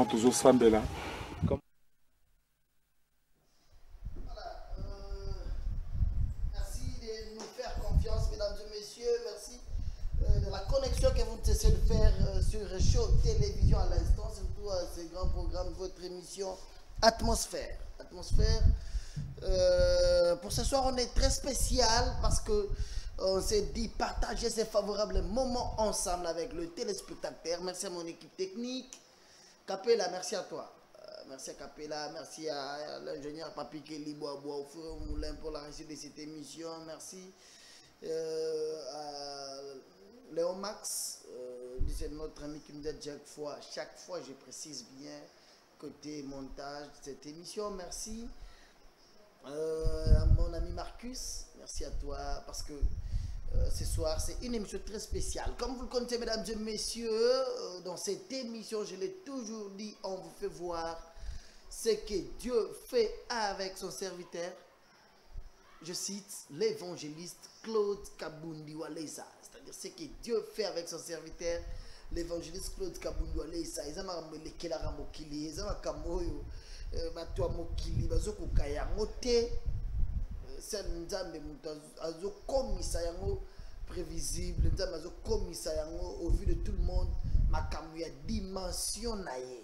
toujours Sambela. Merci de nous faire confiance, mesdames et messieurs. Merci de la connexion que vous essayez de faire sur Show Télévision à l'instant, surtout à ces grands programmes, votre émission Atmosphère. Pour ce soir, on est très spécial parce que on s'est dit partager ces favorables moments ensemble avec le téléspectateur. Merci à mon équipe technique. Capella, merci à toi. Merci à Capella, merci à l'ingénieur Papi Kelly Boaboa au Four au Moulin pour la réussite de cette émission. Merci à Léon Max, c'est notre ami qui nous aide chaque fois, je précise bien, côté montage de cette émission. Merci à mon ami Marcus, merci à toi parce que ce soir c'est une émission très spéciale. Comme vous le connaissez, mesdames et messieurs, dans cette émission, je l'ai toujours dit, on vous fait voir ce que Dieu fait avec son serviteur. Je cite l'évangéliste Claude Kabundi Walesa, c'est-à-dire ce que Dieu fait avec son serviteur, l'évangéliste Claude Kabundi Walesa. Ils ont les Mokili, ils ont Kamoyo, Batua Mokili, Bazoko Kayamote, Nzambe Azo Komisa Yango prévisible, Nzambe Azo Komisa Yango au vu de tout le monde, Makamuya dimension naïe.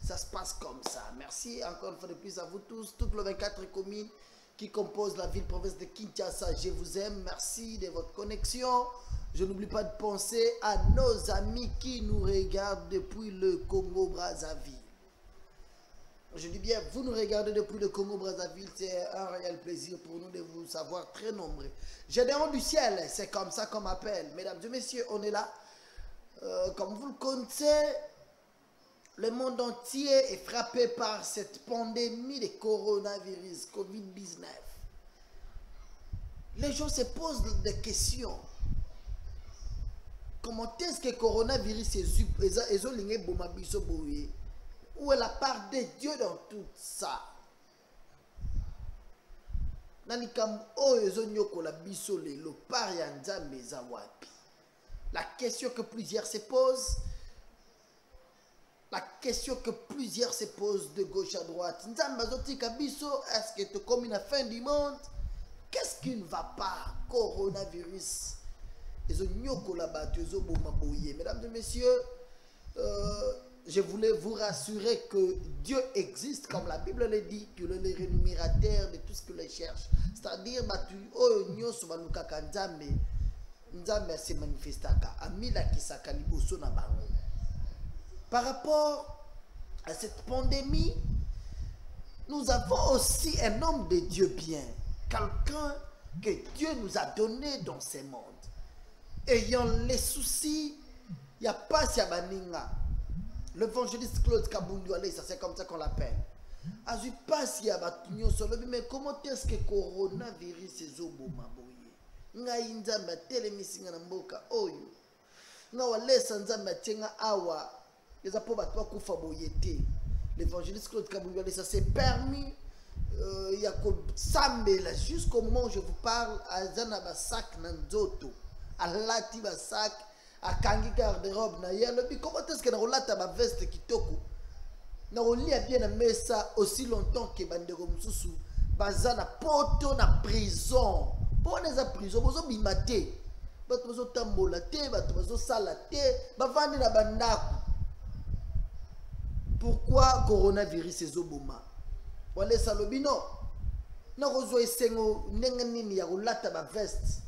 Ça se passe comme ça. Merci encore une fois de plus à vous tous, toutes les 24 communes qui composent la ville-province de Kinshasa. Je vous aime, merci de votre connexion. Je n'oublie pas de penser à nos amis qui nous regardent depuis le Congo-Brazzaville. Je dis bien, vous nous regardez depuis le Congo-Brazzaville, c'est un réel plaisir pour nous de vous savoir très nombreux. Gédéon du ciel, c'est comme ça qu'on m'appelle. Mesdames et messieurs, on est là. Comme vous le connaissez, le monde entier est frappé par cette pandémie de coronavirus, Covid-19. Les gens se posent des questions. Comment est-ce que le coronavirus est où est la part de Dieu dans tout ça? La question que plusieurs se posent, de gauche à droite, est-ce que tu comme la fin du monde? Qu'est-ce qui ne va pas? Coronavirus. Mesdames et messieurs, je voulais vous rassurer que Dieu existe, comme la Bible le dit, que le rémunérateur de tout ce que les cherche. C'est-à-dire, par rapport à cette pandémie, nous avons aussi un homme de Dieu bien, quelqu'un que Dieu nous a donné dans ce monde. Ayant les soucis, il n'y a pas si baninga. L'évangéliste Claude Kabundi Walesa, c'est comme ça qu'on l'appelle. Mais comment est-ce que le coronavirus est oboma boye? Ngai nzamba telemisinga na mboka oyo. Nga walesa nzamba tenga awa. Les apôtres ba kufa boye te. L'évangéliste Claude Kabundi Walesa s'est permis il y a sambela jusqu'au moment où je vous parle à zana basak nanzoto. Alati basak a kangi garde-robe na yelo bi comment est-ce que na rolata ba veste kitoko na rolia bien na mesa aussi longtemps que bandeko mususu bazana poto na prison pona za prison bozo bimate bato bozo tambola te bato bozo sala te bavandi na bandako. Pourquoi coronavirus ezoboma? Wale salobino na rozo esengo ndenge nini ya rolata ba veste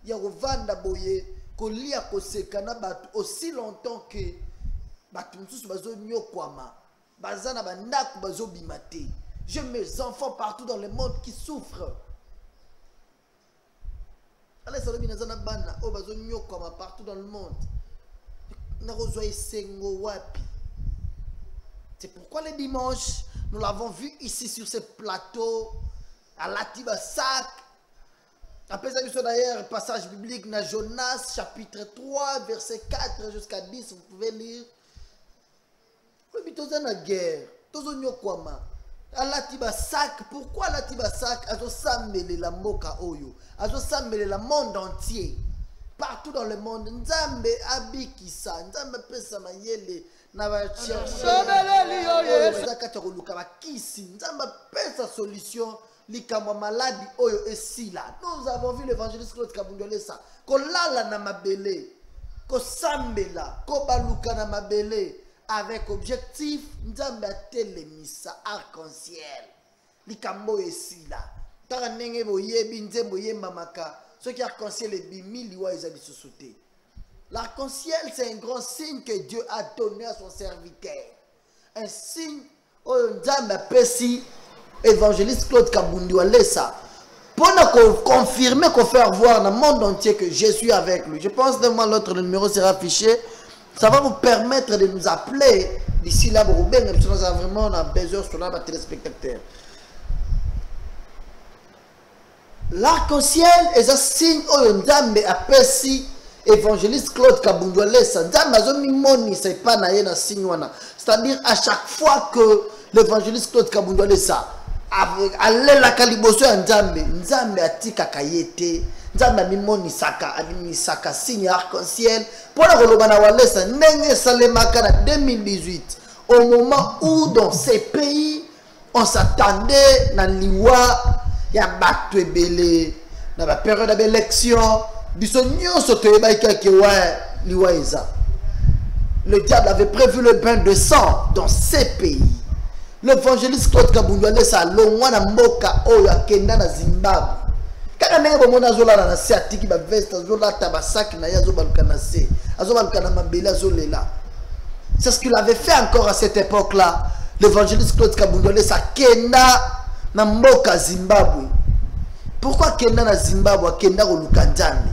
ya rovanda boye kolia kosekana batu aussi longtemps que batu mususu bazo nyokwama bazana bandaku bazo bimate. J'ai mes enfants partout dans le monde qui souffrent. Allez salobi nazana bana o bazo nyokwama partout dans le monde. Na rozo esengo wapi? C'est pourquoi le dimanche nous l'avons vu ici sur ce plateau à Latiba Sac. Après ça, d'ailleurs, passage biblique dans Jonas, chapitre 3, verset 4 jusqu'à 10, vous pouvez lire. Oui, mais la guerre, pourquoi Latiba Sac a sammelé la moka oyo, a sammelé le monde entier, partout partout dans le monde. Nzambe abikisa, Nzambe pesa mayele na ba chercher. Nzambe pesa solution likamwa maladie oyo esila. Nous avons vu l'évangéliste Claude Kabundole ça. Ko lala na mabele, ko sambela, ko baluka na mabele avec objectif Nzambe atelemisa arc-en-ciel. Likambo esila. Tara nenge boyebi nzembo yemba maka. Ce qui arc-en-ciel est bimi liwa ezali sosote. L'arc-en-ciel c'est un grand signe que Dieu a donné à son serviteur. Un signe oyo Nzambe apesi évangéliste Claude Kabundi Walesa pour nous confirmer, qu'on faire voir dans le monde entier que je suis avec lui. Je pense que demain l'autre numéro sera affiché. Ça va vous permettre de nous appeler d'ici là pour bien, parce que nous avons vraiment besoin sur nos téléspectateurs. L'arc-en-ciel est un signe où Nzambe apesi évangéliste Claude Kabundi Walesa. Nzambe azomimoni c'est pas naye na signe wana. C'est-à-dire à chaque fois que l'évangéliste Claude Kabundi Walesa allez la caliboso ya Nzambe atika kayete Nzambe mimoni saka signe arc-en-ciel pour la kolobana Walesa ndenge salemaka na 2018 au moment où dans ces pays on s'attendait na liwa ya bato ebele na ba période d'élection biso nyonso toyebaki ke wa liwa eza. Le diable avait prévu le bain de sang dans ces pays. L'évangéliste Claude Kabundi Walesa longwa na mboka oyo akenda na Zimbabwe. Kaka ndenge bomona zola na se atiki ba veste zola tabasaki na yazo baluka na se. Azo baluka na mabele azolela. C'est ce qu'il avait fait encore à cette époque-là. L'évangéliste Claude Kabundi Walesa kenda na mboka Zimbabwe. Pourquoi kenda na Zimbabwe akenda koluka Nzambe?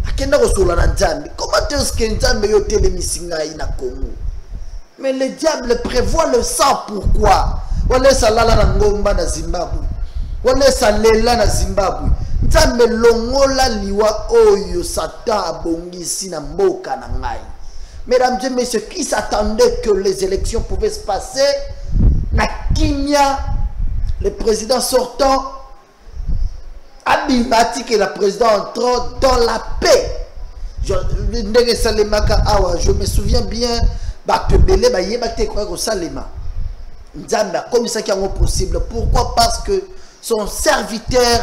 Akenda kosola na Nzambe. Comment est-ce que Nzambe yo telemisi ngai na Congo? Mais le diable prévoit le sang. Pourquoi? Walesa lala na ngomba na Zimbabwe. Walesa lela na Zimbabwe. Nzambe longola liwa oyo Satan abongisi na mboka na ngai. Mesdames et messieurs, qui s'attendait que les élections pouvaient se passer? Na kimia, le président sortant Abimati que le président entrant dans la paix. Je me souviens bien. Comme ça qui est possible. Pourquoi? Parce que son serviteur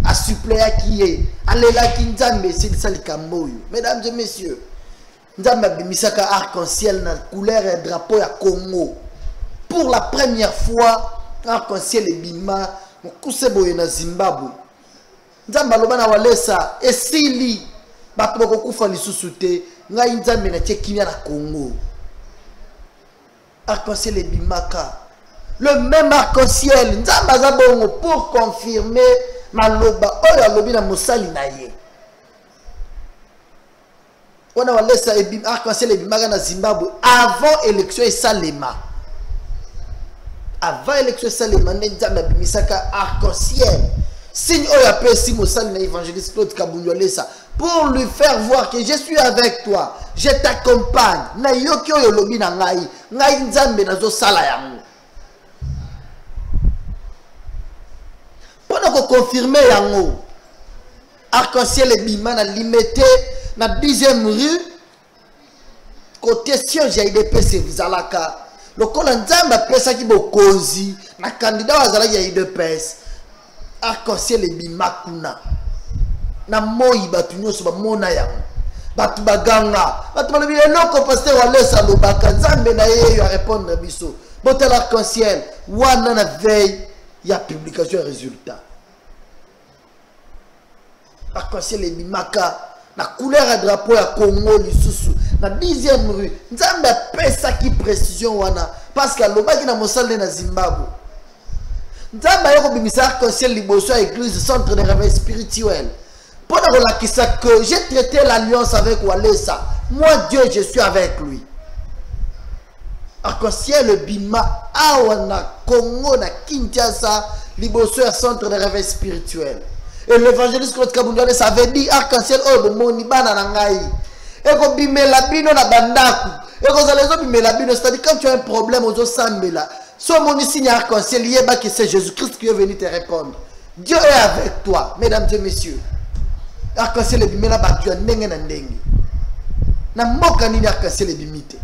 a suppléé qui est. Allez là qui Nzambe c'est ça le Kamboyo. Mesdames et messieurs, Nzambe bimisaka arc-en-ciel na couleur et drapeau ya Congo. Pour la première fois, arc-en-ciel et bima mokuseboye na Zimbabwe. Nzambe alobana Walesa esili bato bakokufa lisusu te ngai Nzambe na tie kimia na Congo. Arc-en-ciel et bimaka. Le même arc-en-ciel Nzambe azabongo pour confirmer maloba oyo alobi na mosali na ye. Wana Walesa arc-en-ciel et bimaka na Zimbabwe avant élection et Salema. Avant l'élection de Salema, Nzambe bimisaka arc-en-ciel. Signe oyo apesi mosali na évangéliste Claude Kabundi Walesa pour lui faire voir que je suis avec toi, je t'accompagne. Na yoki oyo lobi na ngai, ngai Nzambe nazo sala yango. Pour nous confirmer yango, arc-en-ciel et bima na limité na 10e rue côté siège ya IDPS Vizalaka. Le Nzambe apesa ki bokonzi na candidat wazalaki ya IDPS. Arc-en-ciel et bimakuna na moi batu nyonso bamona yango batu baganga batu balobi eloko pasteur Walesa lobaka Nzambe na ye yo répondre biso botel arc-en-ciel wana na veille ya publication résultat. Arc-en-ciel et bimaka na couleur à drapeau ya Congo lisusu na 10e rue. Nzambe apesa ki précision wana parce que lobaki na mosali na Zimbabwe. Nzambe ayoko bimisa arc-en-ciel liboso à église centre de réveil spirituel. Pour que j'ai traité l'alliance avec Walesa. Moi Dieu je suis avec lui. Arc-en-ciel bima awana Congo na Kinshasa liboso à centre de réveil spirituel. Et l'évangéliste Claude Kabundi Walesa avait dit arc-en-ciel oyo moni bana na ngai. Eko bimela bino na bandaku. Eko zalezo bimela bino, c'est-à-dire quand tu as un problème ozo sambela. So mon signe arc-en-ciel, c'est Jésus-Christ qui est venu te répondre. Dieu est avec toi, mesdames et messieurs. arc-en-ciel ebimela bato ya ndenge na ndenge na mboka nini arc-en-ciel ebimite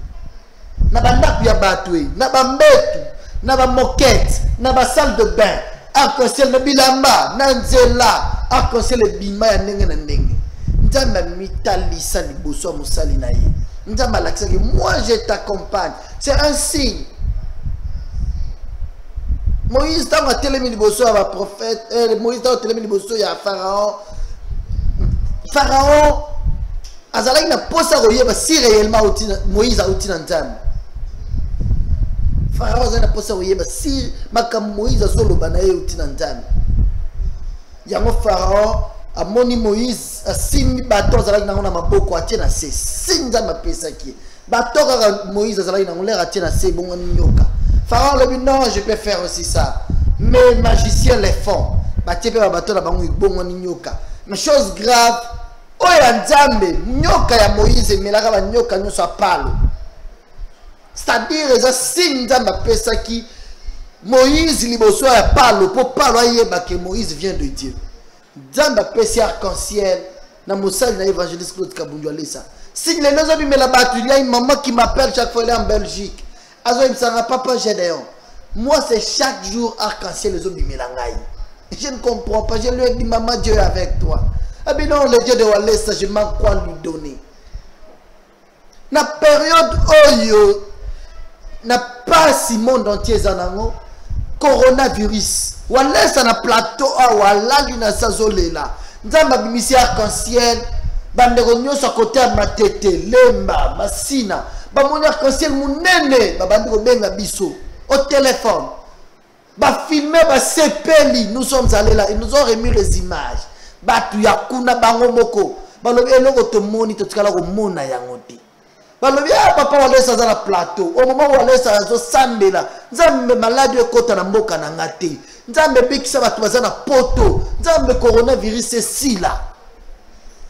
na bandako ya bato na bambetu na bamoquette na basalle de bain arc-en-ciel na bilamba na nzela arc-en-ciel ebima ya ndenge na ndenge nzambe mitalisa liboso ya mosali na ye nzambe alakisaki moi je t'accompagne c'est un signe. Moïse dans la télé liboso ya prophète Moïse dans la télé liboso ya Pharaon azalaki na posa koyeba si réellement Moïse a outi na nzambe. Pharaon azalaki na posa koyeba si makambo Moïse azoloba na ye outi na nzambe. Yango Pharaon amoni Moïse asimi bato azalaki nango na maboko atie na se si nzambe apesaki bato kaka Moïse azalaki nango lera atie na se bongo nyoka. Pharaon le dit non, je peux faire aussi ça. Mes magiciens les font. Mais chose grave, oya nzambe nyoka ya Moïse melaka ba nyoka nyoso apalo. C'est-à-dire ça signe nzambe pesa ki Moïse liboso ya palo po palo ayeba que Moïse vient de Dieu. Nzambe pesa arc-en-ciel na mosali na évangéliste Claude Kabundu alesa. Signe les nozo bimela batu, il y a une maman qui m'appelle chaque fois elle est en Belgique. Papa Gédéon, moi c'est chaque jour arc-en-ciel les hommes du Mélangaï. Je ne comprends pas, je lui ai dit maman Dieu est avec toi. Ah bien non, le Dieu de Walesa, je manque quoi lui donner. La période où n'a pas si monde entier zanango coronavirus. Walesa na plateau a wala luna sazolela. Nzamba bimisi arc-en-ciel, bandeko nyoso côté à matete, lemba, masina. Bamoni arc-en-ciel munene babandi ko benga biso au téléphone ba filmer ba sepeli nous sommes allés là ils nous ont remis les images batu yakuna bango moko balobi eloko to moni to tikala ko mona yango te balobi papa Walesa za na plateau au moment où Walesa zo sambela nzambe malade ekota na mboka na ngate nzambe bikisa batu baza na poto nzambe coronavirus c'est si là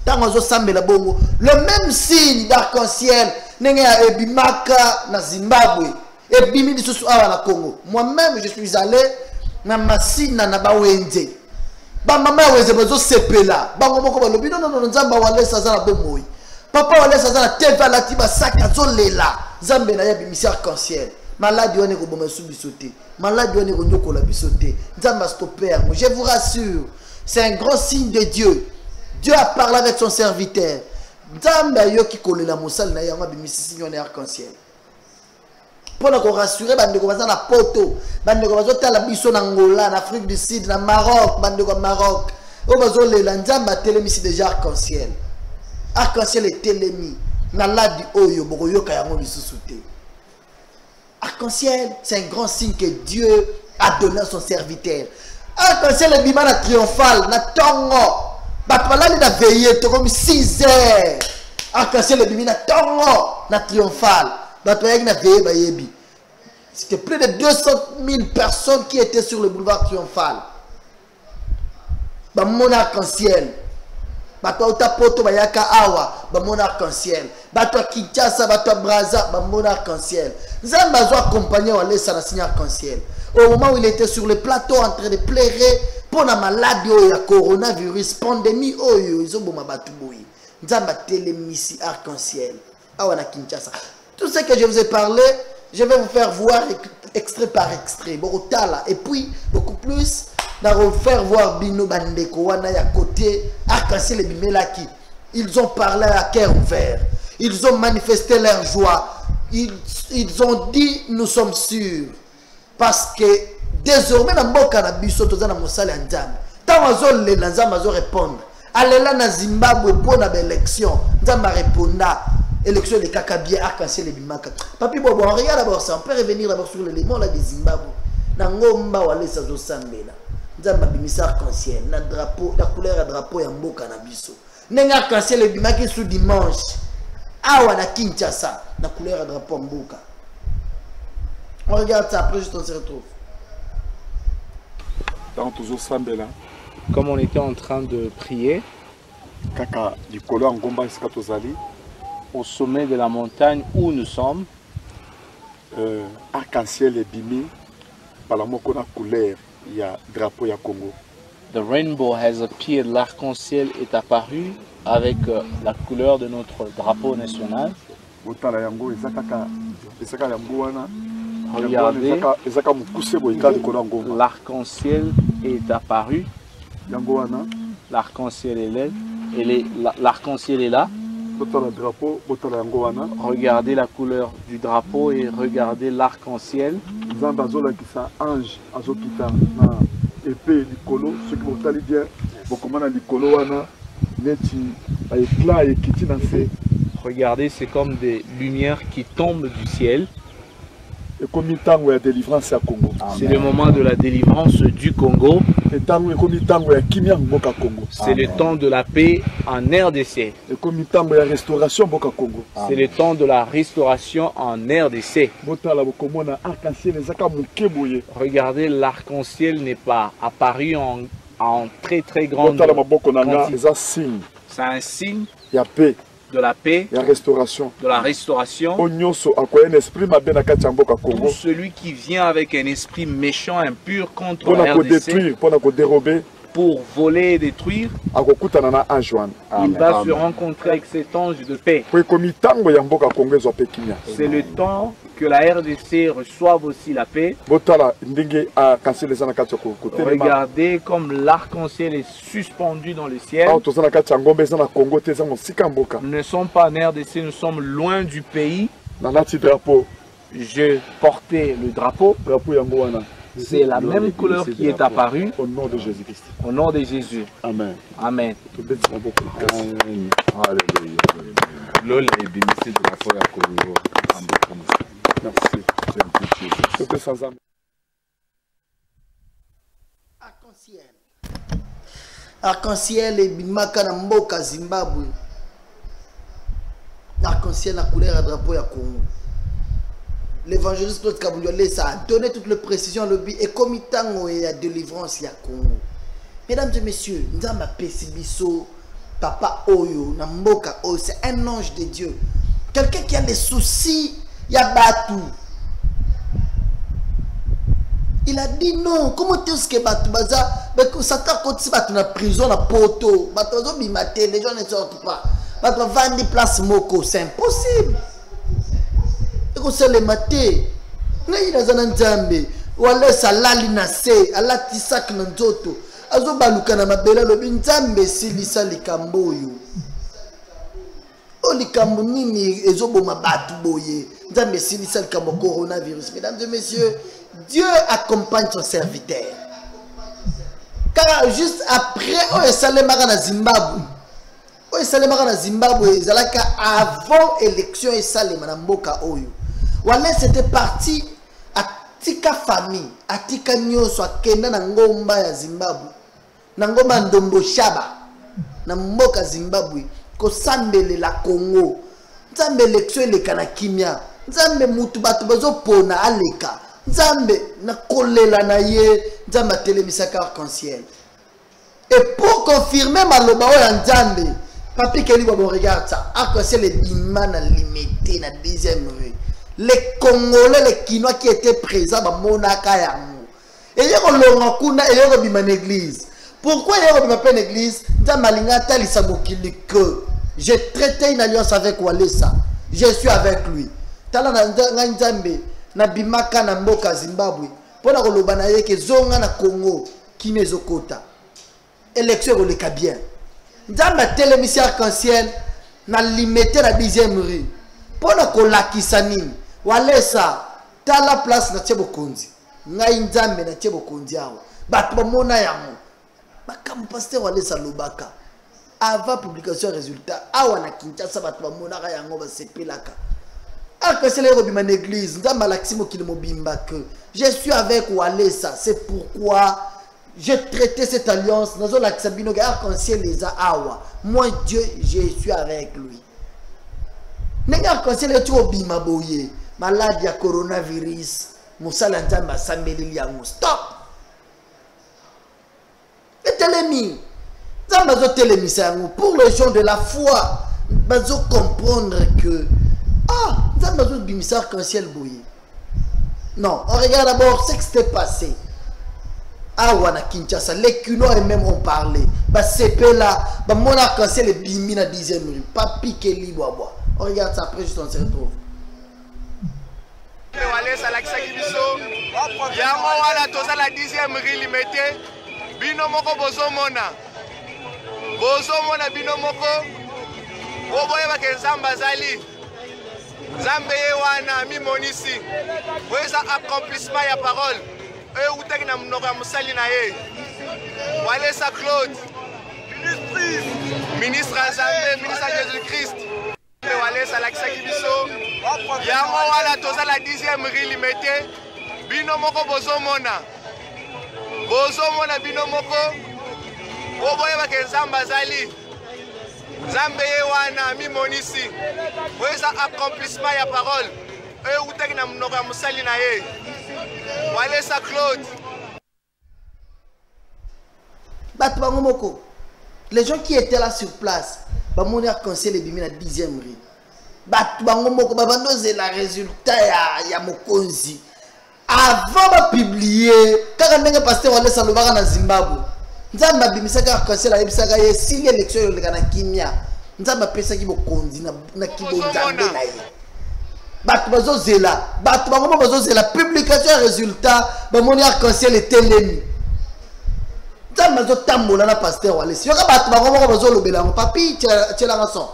tango zo sambela bongo le même signe d'arc-en-ciel nenge ya ebimaka na Zimbabwe ebimi lisusu awa na Congo. Moi-même je suis allé na Masina na bawenze ba mama weze bazo sepela bango moko balobi non nzamba Walesa za na bomoi papa Walesa za na teva lati ba saka zo lela nzambe na ya bimisi arc-en-ciel maladi wane ko boma subisote maladi wane ko nyokola bisote nzamba stopper yango. Je vous rassure c'est un grand signe de Dieu. Dieu a parlé avec son serviteur. Nzambe yoki kolela mosali na yango bimisi signe na arc-en-ciel. Pour nous rassurer bandeko baza na poto, bandeko bazo tala biso na Angola, na Afrique du Sud, na Maroc, bandeko Maroc. O bazo lela nzamba telemisi déjà arc-en-ciel. Arc-en-ciel est telemi na ladi oyo boko yoka yango lisusu te. Arc-en-ciel, c'est un grand signe que Dieu a donné à son serviteur. Arc-en-ciel est bimana triomphal na tongo. Batwalali na veillé to comme 6 heures. Arc-en-ciel est bimina tongo na triomphal. Batwalali na veillé bayebi. C'était plus de 200 000 personnes qui étaient sur le boulevard triomphal. Mon arc-en-ciel. Batwa utapoto bayaka awa, mon arc-en-ciel. Batwa Kinshasa, batwa Braza, mon arc-en-ciel. Nzamba zo accompagné Walesa na signe arc-en-ciel. Au moment où il était sur le plateau en train de pleurer pour la maladie ya coronavirus, pandémie oyo, ils ont bon batu boui. Nzamba télémisi arc-en-ciel. Awa na Kinshasa. Tout ce que je vous ai parlé, je vais vous faire voir extrait par extrait. Borotala. Et puis, beaucoup plus, nous faire voir Bino Bandeko wana ya côté arc-en-ciel et Bimelaki. Ils ont parlé à cœur ouvert. Ils ont manifesté leur joie. Ils ont dit, nous sommes sûrs. Parce que désormais, dans le cannabis, nous sommes mosali nzambe. Tant que les nzambe zo répondre. Allez là na Zimbabwe pour la élection. Nzambe répondra. Élection de Kakabia, arc-en-ciel et Bimaka. Papi Bobo, on regarde d'abord ça. On peut revenir d'abord sur l'élément là de Zimbabwe. Nangomba Walesa zo sambela. Nzamba bimisa arc-en-ciel. Na drapeau, la couleur à drapeau ya mboka na biso. Nenga arc-en-ciel et Bimaki sous dimanche. Awa na Kinshasa. La couleur à drapeau mboka. On regarde ça, après juste on se retrouve. Dans toujours sambela. Comme on était en train de prier, Kaka du Kolo Ngomba Iskatozali. Au sommet de la montagne où nous sommes, arc-en-ciel est bimi par la moko na couleur, il y a drapeau ya Congo. the rainbow has appeared, l'arc-en-ciel est apparu avec la couleur de notre drapeau national. Botala yango ezakaka yango wana. Regardez, Ezaka mukuse boye ka likolo ngomba. l'arc-en-ciel est apparu. Yango wana. L'arc-en-ciel est là. L'arc-en-ciel est là. Botala drapeau, botala yango wana. Regardez la couleur du drapeau et regardez l'arc-en-ciel. Nzambe azolakisa ange azokita na épée likolo, ce qui botali bien bokomana likolo wana neti ba éclat ekiti na se. Regardez, c'est comme des lumières qui tombent du ciel. Et comme tango ya délivrance ya Congo. C'est le moment de la délivrance du Congo. Et tango comme tango ya kimia mboka Congo. C'est le temps de la paix en RDC. Et comme tango ya restauration mboka Congo. C'est le temps de la restauration en RDC. Botala bokomona arc-en-ciel ezaka muke boye. Regardez, l'arc-en-ciel n'est pas apparu en très très grande Botala maboko nanga quantité. eza signe. C'est un signe Ya paix. de la paix, Ya restauration. de la restauration. Onyoso akoya un esprit mabe na kati ya mboka Congo. Pour celui qui vient avec un esprit méchant, impur contre Pour la ko RDC, détruire, pour ko dérober, pour voler et détruire, akokutana na ange wana. il va se rencontrer avec cet ange de paix. Po komi tango ya mboka Congo ezwa pe kimia. C'est le temps que la RDC reçoive aussi la paix. Botala ndenge arc-en-ciel eza na kati ya kotelema. Regardez comme l'arc-en-ciel est suspendu dans le ciel. Awa toza na kati ya ngombe eza na Congo te eza mosika mboka. Nous ne sommes pas en RDC, nous sommes loin du pays. Nalati drapeau. Je portais le drapeau. Drapeau yango wana. C'est la même couleur qui est apparue. Au nom de Jésus-Christ. Au nom de Jésus. Amen. Amen. Tobeti maboko kasi. Alléluia. Lolo ebimisi drapeau ya Congo. Merci. Topesa sans âme. Arc-en-ciel. Arc-en-ciel et bimaka na mboka Zimbabwe. Arc-en-ciel la couleur à drapeau ya Congo. L'évangéliste Claude Kabouliole ça a donné toute la précision à l'objet et comme il y a délivrance ya Congo. Mesdames et messieurs, Nzamba Pesibiso, Papa Oyo, Namboka Oyo, c'est un ange de Dieu. Quelqu'un qui a des soucis, il y a Batou. Il a dit non, comment est-ce que Batou Baza, Satan continue Batou na prison, na poto, Batou Bazo Bimate, les gens ne sortent pas. Batou va vendre des places Moko, c'est impossible. Et qu'on se le maté. Ngay na zana Nzambe, wale salali na se, alati sak na nzoto. Azo baluka na mabela lobi Nzambe silisa likambo yo. O likambo nini ezoboma batu boye. Nzambe silisa likambo coronavirus. Mesdames et messieurs, Dieu accompagne son serviteur. Car juste après, oh Salemara na Zimbabwe. Oh Salemara na Zimbabwe, zalaka avant élection et Salema na mboka oyo. Wale c'était parti à tika famille, à tika nyoso a kenda na ngomba ya Zimbabwe. Na ngomba ndombo shaba. Na mboka Zimbabwe. Ko sambele la Congo. Nzambe élection eleka na kimia. Nzambe mutu batu bazo pona aleka. Nzambe na kolela na ye. Nzambe atelemisa arc-en-ciel. Et pour confirmer maloba oya Nzambe, papi Kelly bon regarde ça. Arc-en-ciel est bimana limité na deuxième rue. Les Congolais, les Kinois qui étaient présents dans Monaka Yamou. Et il y a un kuna et il y a une église. Pourquoi il y a une église? Dans Malingata, que j'ai traité une alliance avec Walesa. Je suis avec lui. Tala na Nzambe na bimaka na mboka Zimbabwe. Pona koloba na ye ke zonga na Congo qui mezokota. Élection le bien. Nzambe télémission arc-en-ciel na limité la 10e rue. Pona kolakisa nini? Walesa tala place na Tchebo Konzi. Ngai Nzambe na Tchebo Konzi awa. Batu bamona yango. Bakam pasteur Walesa lobaka. Avant publication résultat awa na Kinshasa batu bamona yango ba sepelaka. Arc-en-ciel robima l'église. Nzambe alakisimo kili mobimba que je suis avec Walesa. C'est pourquoi j'ai traité cette alliance. Nazo lakisa bino arc-en-ciel les awa. Moi Dieu, je suis avec lui. Nenga arc-en-ciel est trop bima boye. Maladie ya coronavirus. Musala Nzamba sambeli yango. Stop. Et telemi. Nzamba zo telemi yango pour les gens de la foi. Bazo comprendre que Nzamba zo bimisa arc-en-ciel boye. Non, on regarde d'abord ce qui s'est passé. Awana Kinshasa, les culots et même ont parlé. Bah c'est là, bah mon arc-en-ciel est bimi na 10e rue. Pas piqué libre. On regarde ça après, juste on se retrouve. Yango wala toza la 10e rue limité. Bino moko bozo mona bino moko. Oboye ba kenzamba zali. Zambe wana mi monisi. Weza accomplissement ya parole. Et utaki na mnoka musali na ye. Walesa Claude. Ministre Azambe, ministre Jésus-Christ. Walesa lakisaki biso. Yango wala toza la 10e rue limité. Bino moko bozo mona bino moko. Oboye ba kenzamba zali. Zambe wana mi monisi. Weza accomplissement ya parole. Et utaki na mnoka musali na ye. Walesa Claude. Batbangomoko. Les gens qui étaient là sur place, Bamoni arc-en-ciel et bimi na 10e rue. Batbangomoko babandoze la résultat ya Mokonzi. Avant de publier, quand on a pasteur Walesa Lobara na Zimbabwe, Nzamba bimisaka arc-en-ciel a ebisaka ye si l'élection yo leka na kimia. Nzamba pesa ki Mokonzi na kibonzambe na ye. Batu bazozela, batu bango bazozela publication ya résultat, bamoni arc-en-ciel était l'ennemi. Nzamba zo tambola na pasteur Walesa. Yoka batu bango bazolobela ngo papi tchela rançon.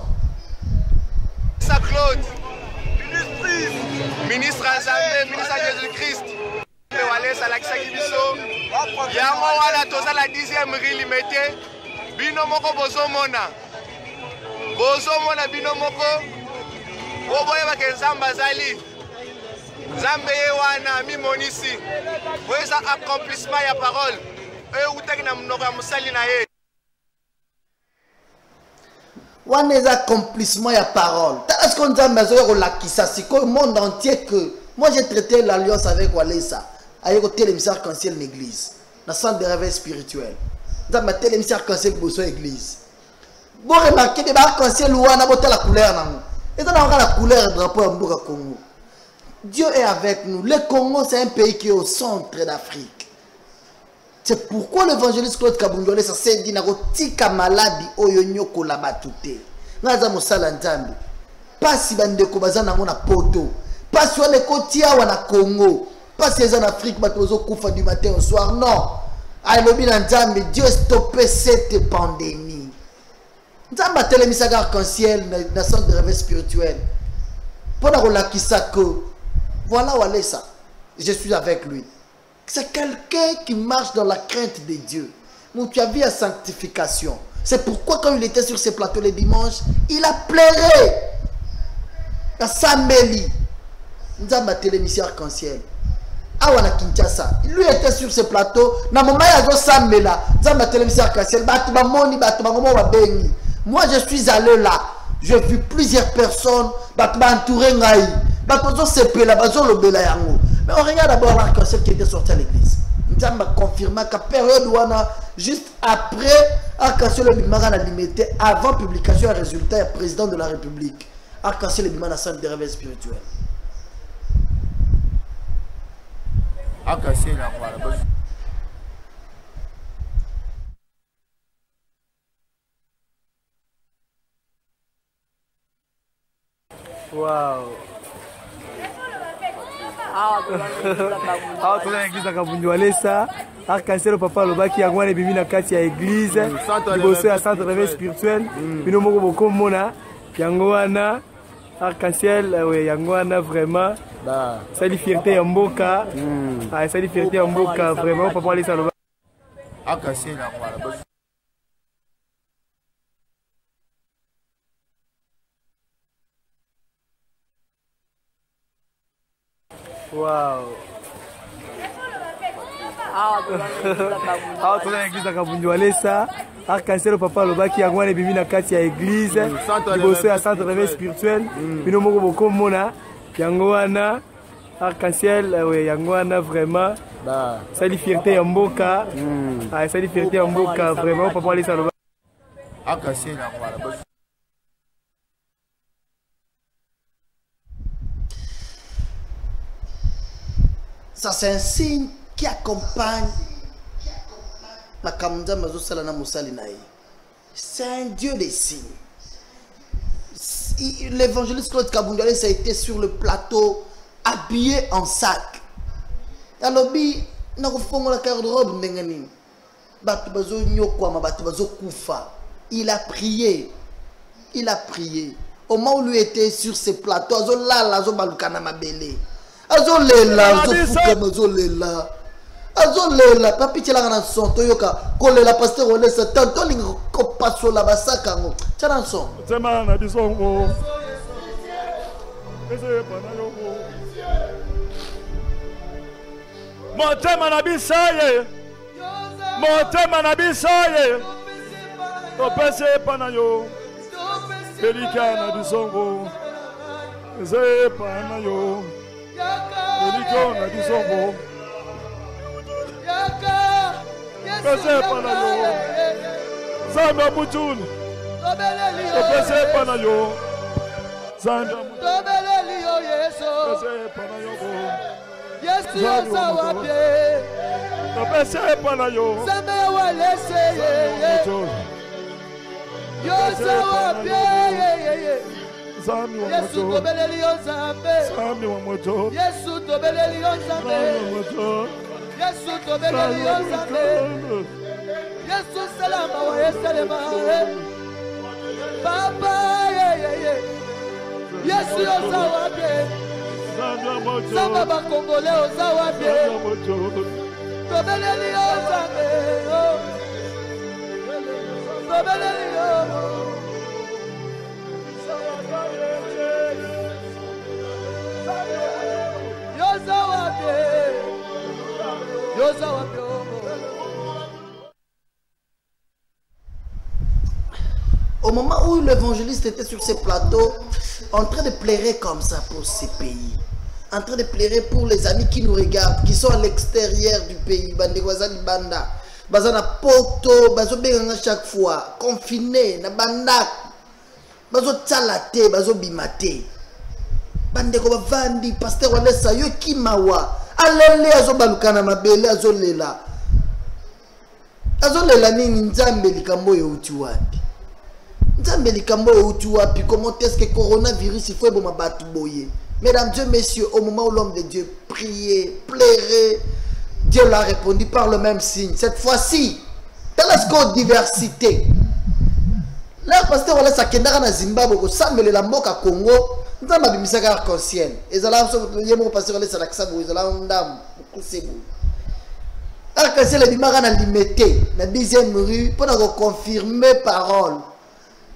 Sa Claude. Ministre Azambe, ministre Jésus-Christ. Walesa lakisaki biso. Yango wala toza la 10e rue limité. Bino moko bozo mona bino moko. Oboye ba kenzamba zali. Zambe wana mi monisi. Weza accomplissement ya parole. Et utaki na mnoka musali na ye. Wana les accomplissements ya parole. Est-ce qu'on a besoin de la kissa le monde entier que moi j'ai traité l'alliance avec Walesa avec le télémissaire arc-en-ciel l'église dans le centre de réveil spirituel. Dans ma télémissaire arc-en-ciel besoin église. Vous remarquez des arc-en-ciel où on a la couleur nan. Et dans la couleur du drapeau du Congo. Dieu est avec nous. Le Congo c'est un pays qui est au centre d'Afrique. C'est pourquoi l'évangéliste Claude Kabundole s'est dit tika maladi oyo nyoko la batute. Ngaza mosala nzambe. Pasi bandeko bazana ngona poto. Pasi wane kotia wana Congo. Pasi en Afrique batozo kufa du matin au soir. Non. Alobi na nzambe, Dieu stoppé cette pandémie. Nzamba telemisaka arc-en-ciel na centre de réveil spirituel. Pona kolakisa que voilà Walesa. Je suis avec lui. C'est quelqu'un qui marche dans la crainte de Dieu. Donc tu as vu la sanctification. C'est pourquoi quand il était sur ces plateaux les dimanches, il a pleuré. La Sameli. Nous avons télémission arc-en-ciel. Awana Kinshasa. Lui était sur ces plateaux. Na moment il y a Samela. Nous avons télémission arc-en-ciel. Moi je suis allé là. J'ai vu plusieurs personnes. Entouré ngai. Mais on regarde d'abord l'arc-en-ciel qui était sorti à l'église. Nous avons confirmé qu'à période où on a juste après arc-en-ciel a limité avant publication des résultats du président de la République. Arc-en-ciel est dans centre de réveil spirituel. Arc-en-ciel wow. Awa toza na église ya Kabundu Walesa arc-en-ciel papa lobaki yango wana ebimi na kati ya église liboso ya centre de réveil spirituel bino moko bokomona yango wana arc-en-ciel yango wana vraiment sali fierté ya mboka sali fierté ya mboka vraiment papa Walesa lobaki arc-en-ciel wow. Awa toza na église ya Kabundu Walesa arc-en-ciel papa lobaki yango wana ebimi na kati ya église liboso ya centre de réveil spirituel bino moko bokomona yango wana arc-en-ciel yango wana vraiment sali fierté ya mboka sali fierté ya mboka vraiment papa Walesa lobaki arc-en-ciel Ça c'est un signe qui accompagne C'est un Dieu des signes. L'évangéliste Claude Kabundale, ça a été sur le plateau, habillé en sac. Alors, il a prié. Il a prié. Au moment où lui était sur ce plateau, azolela papi tela na son toyoka kolela pasteur olesa tanto lingo kopaso la basaka ngo tana son tema na bisongo ese pana yoko motema na bisaye topese pana yo pelika na bisongo ese pana yo pelika na bisongo pese pana yo zamba mutuni pese pana yo zamba mutuni pese pana yo Yesu yosawape pese pana yo zamba walese yosawape Yesu tobeleli yo zambe Yesu tobeleli yo zambe Yesu tobeleli yo zambe Yesu salama wa yesalema Papa Yesu yosawape Zamba bakongole yosawape tobeleli yo zambe tobeleli yo Au moment où l'évangéliste était sur ces plateaux, en train de pleurer comme ça pour ces pays, en train de pleurer pour les amis qui nous regardent, qui sont à l'extérieur du pays, Bandegwazali Banda, Bazana Poto, Bazo Benganga chaque fois, confinés, na Bandak, Bazo Tsalate, Bazo Bimate, Bandeko Bavandi, Pasteur Walesa, Yo Kimawa, Alele Azo Balukana Mabele, Azo Lela. Azo Lela Nini Nzambe Likambo Yeuti wapi. Nzambe Likambo Yeuti wapi. Comment est-ce que coronavirus il faut bon mabatu boye. Mesdames, Dieu, messieurs, au moment où l'homme de Dieu priait, pleurait, Dieu l'a répondu par le même signe. Cette fois-ci, dans la seconde diversité. Là, pasteur Walesa Kendara na Zimbabwe, ko sambele la mboka Congo. Nous avons un arc-en-ciel. Et nous avons passer arc-en-ciel est limité. La 10e rue, pour nous confirmer parole.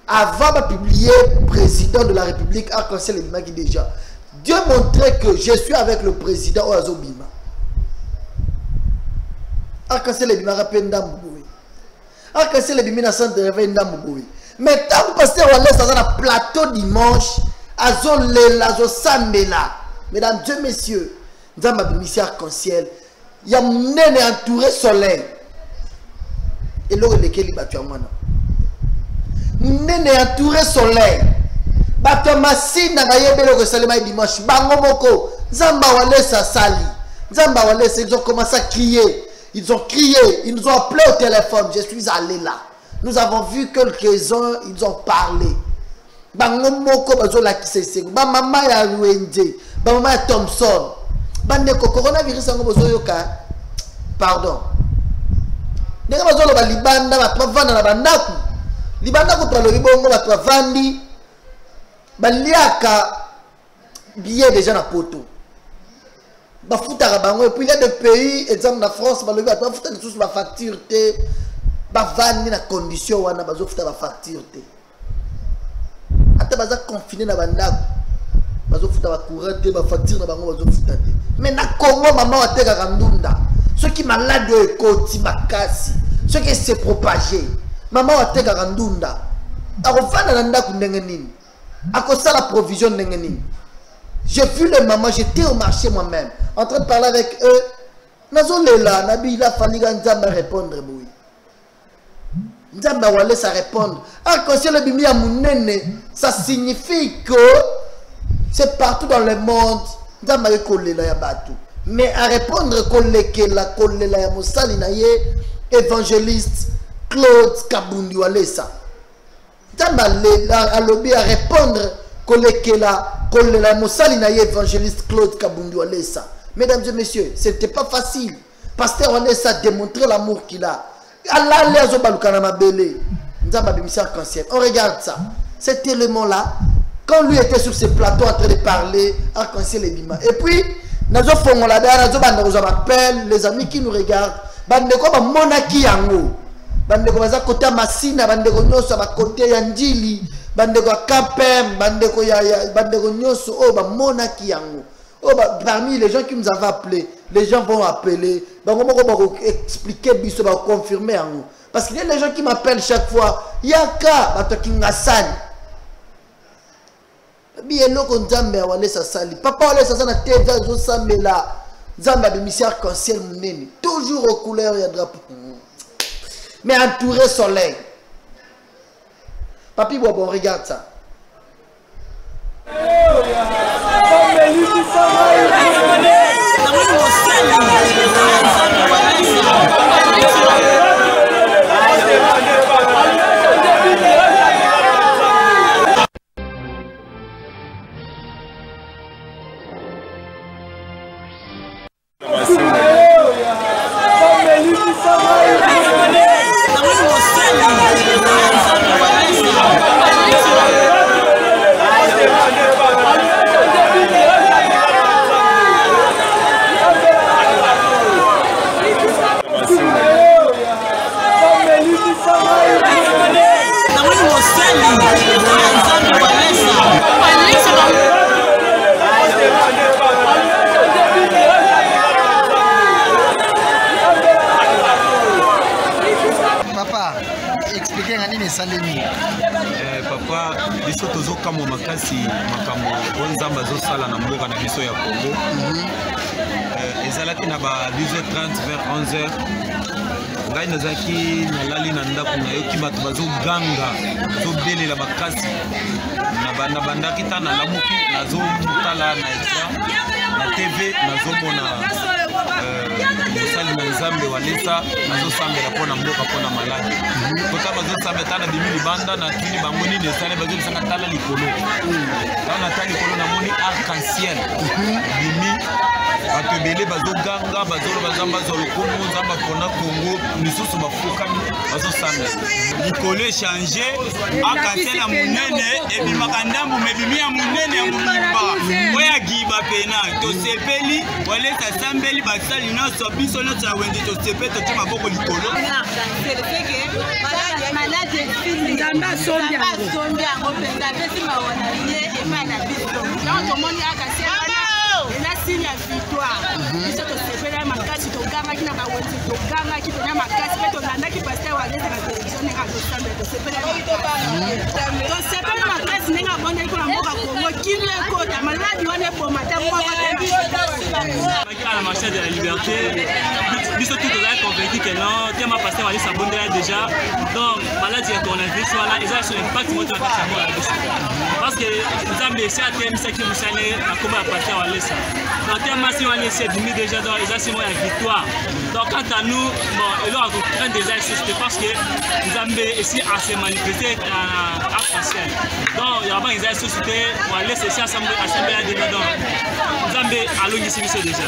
Avant de publier président de la République, arc-en-ciel est déjà. Dieu montrait que je suis avec le président Oazobima. Arc-en-ciel est Ndamboui. Arc-en-ciel est 1980 Ndamboui. Mais tant que pasteur Walesa dans le plateau dimanche, Azolela, Azosambela. Mesdames, Dieu, messieurs, nous avons un arc-en-ciel. Il y a un nez entouré soleil. Et là, il y a un nez entouré soleil. Batomasi na bayebelo ko salema dimanche. Bango moko. Zamba Walesa sali. Zamba Walesa, ils ont commencé à crier. Ils ont crié. Ils nous ont appelé au téléphone. Je suis allé là. Nous avons vu quelques-uns. Ils ont parlé. Bangomoko bazola kisesego ba mama ya Ruende ba mama ya Thompson bandeko coronavirus ngo bozoyoka pardon ndenge bazolo ba libanda ba pavana na bandaku libanda ko tolo libongo ba pavandi baliaka billet déjà na poto ba futaka bango et puis il y a des pays exemple na France ba lobi ba futa de tous ba facture te ba vandi na condition wana bazo futa ba facture te. Ata baza confiné na bandako bazo futa ba courant te ba facture na bango bazo futa te. Mais na Congo maman wa teka kandunda ceux qui malade ekoti makasi ceux qui se propager maman wa teka kandunda akofana na ndako ndenge nini akosala provision ndenge nini. J'ai vu les mamans, j'étais au marché moi-même en train de parler avec eux. Nazolela nabi il a fallu Nzamba répondre boui. Nzamba wale ça répondre. Arc-en-ciel le bimi à munene, ça signifie que c'est partout dans le monde. Nzamba ye kolela ya batu. Mais à répondre kolela ya mosali na ye évangéliste Claude Kabundi Walesa. À lobby à répondre la Moussalina évangéliste Claude Kabundi Walesa. Mesdames et messieurs, c'était pas facile. Pasteur Walesa a démontré l'amour qu'il a. On regarde ça. Cet élément-là, quand lui était sur ce plateau en train de parler, arc-en-ciel et bima. Et puis, les amis qui nous regardent, bandeko ba monaki yango. Bandeko baza côté Masina, bandeko nyoso ba côté Yandili, bandeko Kapem, bandeko bandeko nyoso o ba monaki yango. Oh, parmi les gens qui nous avaient appelés, les gens vont appeler, on va expliquer, on va confirmer. Parce qu'il y a des gens qui m'appellent chaque fois, Yaka, Batokingasan. Papa, toujours aux couleurs et drapeau. Mais entouré soleil. Papi, bon, regarde ça. Papa, biso tozo kamo makasi makambo onzamba zo sala na mboka na biso ya Congo. Ezalaki na ba 12h30 vers 11h. Ngai nazaki na lali na ndako na yoki bato bazo ganga, zo belela makasi. Na bandaki ta na lamuki nazo mutala na ekran na TV nazo mona sali na Nzambe Walesa nazo sambela pona mboka pona maladi. Kota bazo sambeta na bimi libanda na tuni bangoni de sale bazo sanga tala likolo. Kana tala likolo na moni arc-en-ciel. Bimi batebele bazo ganga bazo bazamba zo lokomo nzamba pona Congo misusu bafukami bazo sambela. Likolo changer arc-en-ciel ya munene et bimaka ndambu mebimi ya munene ya mumba. Oya giba pena to sepeli Walesa sambeli basali na so biso no tsa wende to sepe to tima boko likolo. Malade fini ndamba sombia ngo penda besi mawana ye emana biso. Donc tomoni akasi ela sinya victoire. Biso to sepela makasi to ganga kina ba wende to ganga ki to na makasi pe to landa ki pasteur Walesa na television ne ka to sambe to sepela makasi. To sepela makasi ninga bonde ko na mboka Congo kinwe ko ta maladi wane po matambo à la marche de la liberté, biso tout est convaincu que non, tellement pasteur Walesa Bondela déjà, donc maladie de coronavirus voilà, ils ont sur l'impact de la parce que nous avons laissé à terme ce qui nous allait à comment pasteur Walesa. Donc tellement si on laissé demi déjà dans les assemblées à victoire. Donc quant à nous, bon, et là on craint des c'était parce que nous avons essayé à se manifester à arc-en-ciel. Donc il y a pas des sociétés, on va laisser ces assemblées à des dedans. Nous avons allons ici déjà.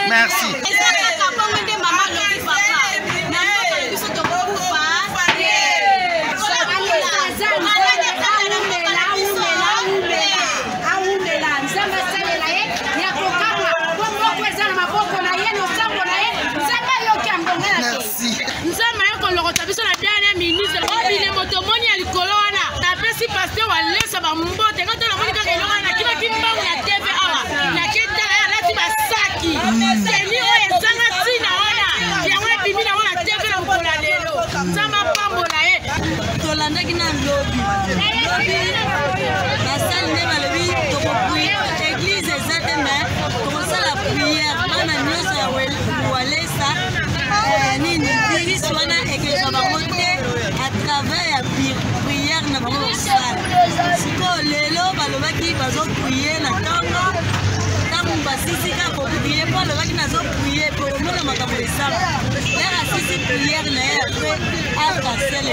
Merci. Pasteur Walesa ba mbote quand on a moni ka kelonga na kila kimbangu ya TV awa na kitala ya lati basaki seni o bazo prier na tanga tango basisi kaka prier po alobaki nazo prier po omona makambo esala lere asisi priere na ye apres arc-en-ciel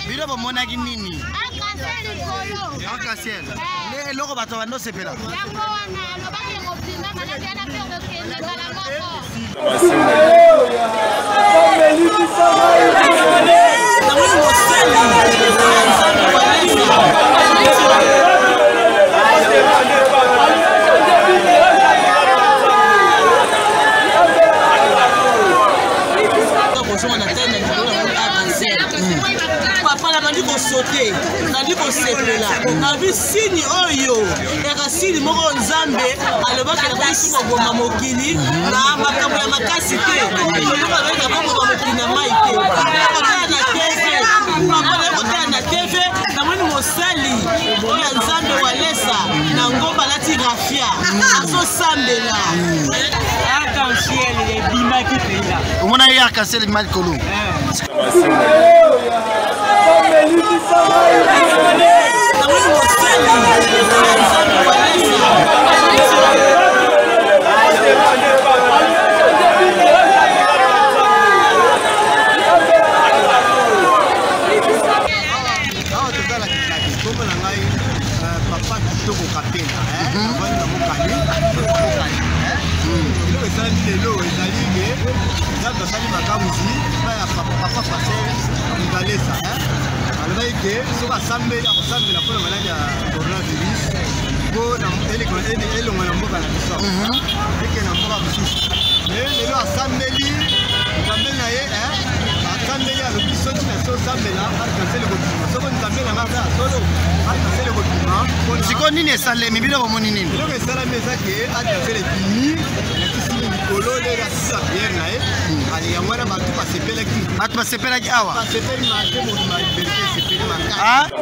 Bilo bomonaki nini? Arc-en-ciel. Eloko bato bando sepela. Yango wana lobaki kopinga malaki ana pe kokende kala moko. nandi kosepela nabi sini oyo eka sini moko nzambe alobaki na kosuka goma mokili na makambo ya makasi te olobaka koboma mokili na mai te ekotala na tv ekotala na tv namoni mosali oyo nzambe walesa na ngomba alati grafia azosambela arc-en-ciel ebimaki mpenza omona ye arc-en-ciel ebimaki kolo siko nini esalemi bino bomoni nini eloko esalami ezaki arc-en-ciel ebimi yakisimi likolo lelo asisa priere na ye ali yango wana bato basepelaki awa basepeli mate mobima liberté esepeli makasi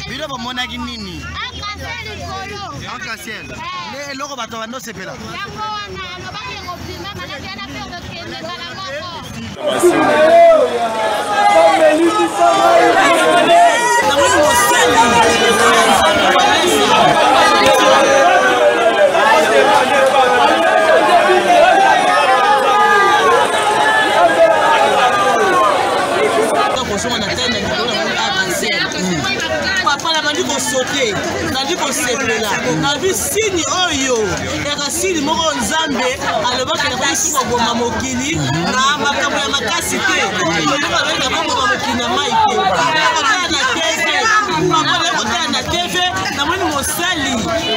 bilo bomonaki nini arc-en-ciel eloko bato bando sepela yango wana lobaki kopinga malaki ana pe kokende kala moko namoni mosali nandi kosepela nabi sini oyo eka sini moko nzambe alobaki na kosuka goma mokili na makambo ya makasi te olobaka koboma mokili na mai te ekotala na tv namoni mosali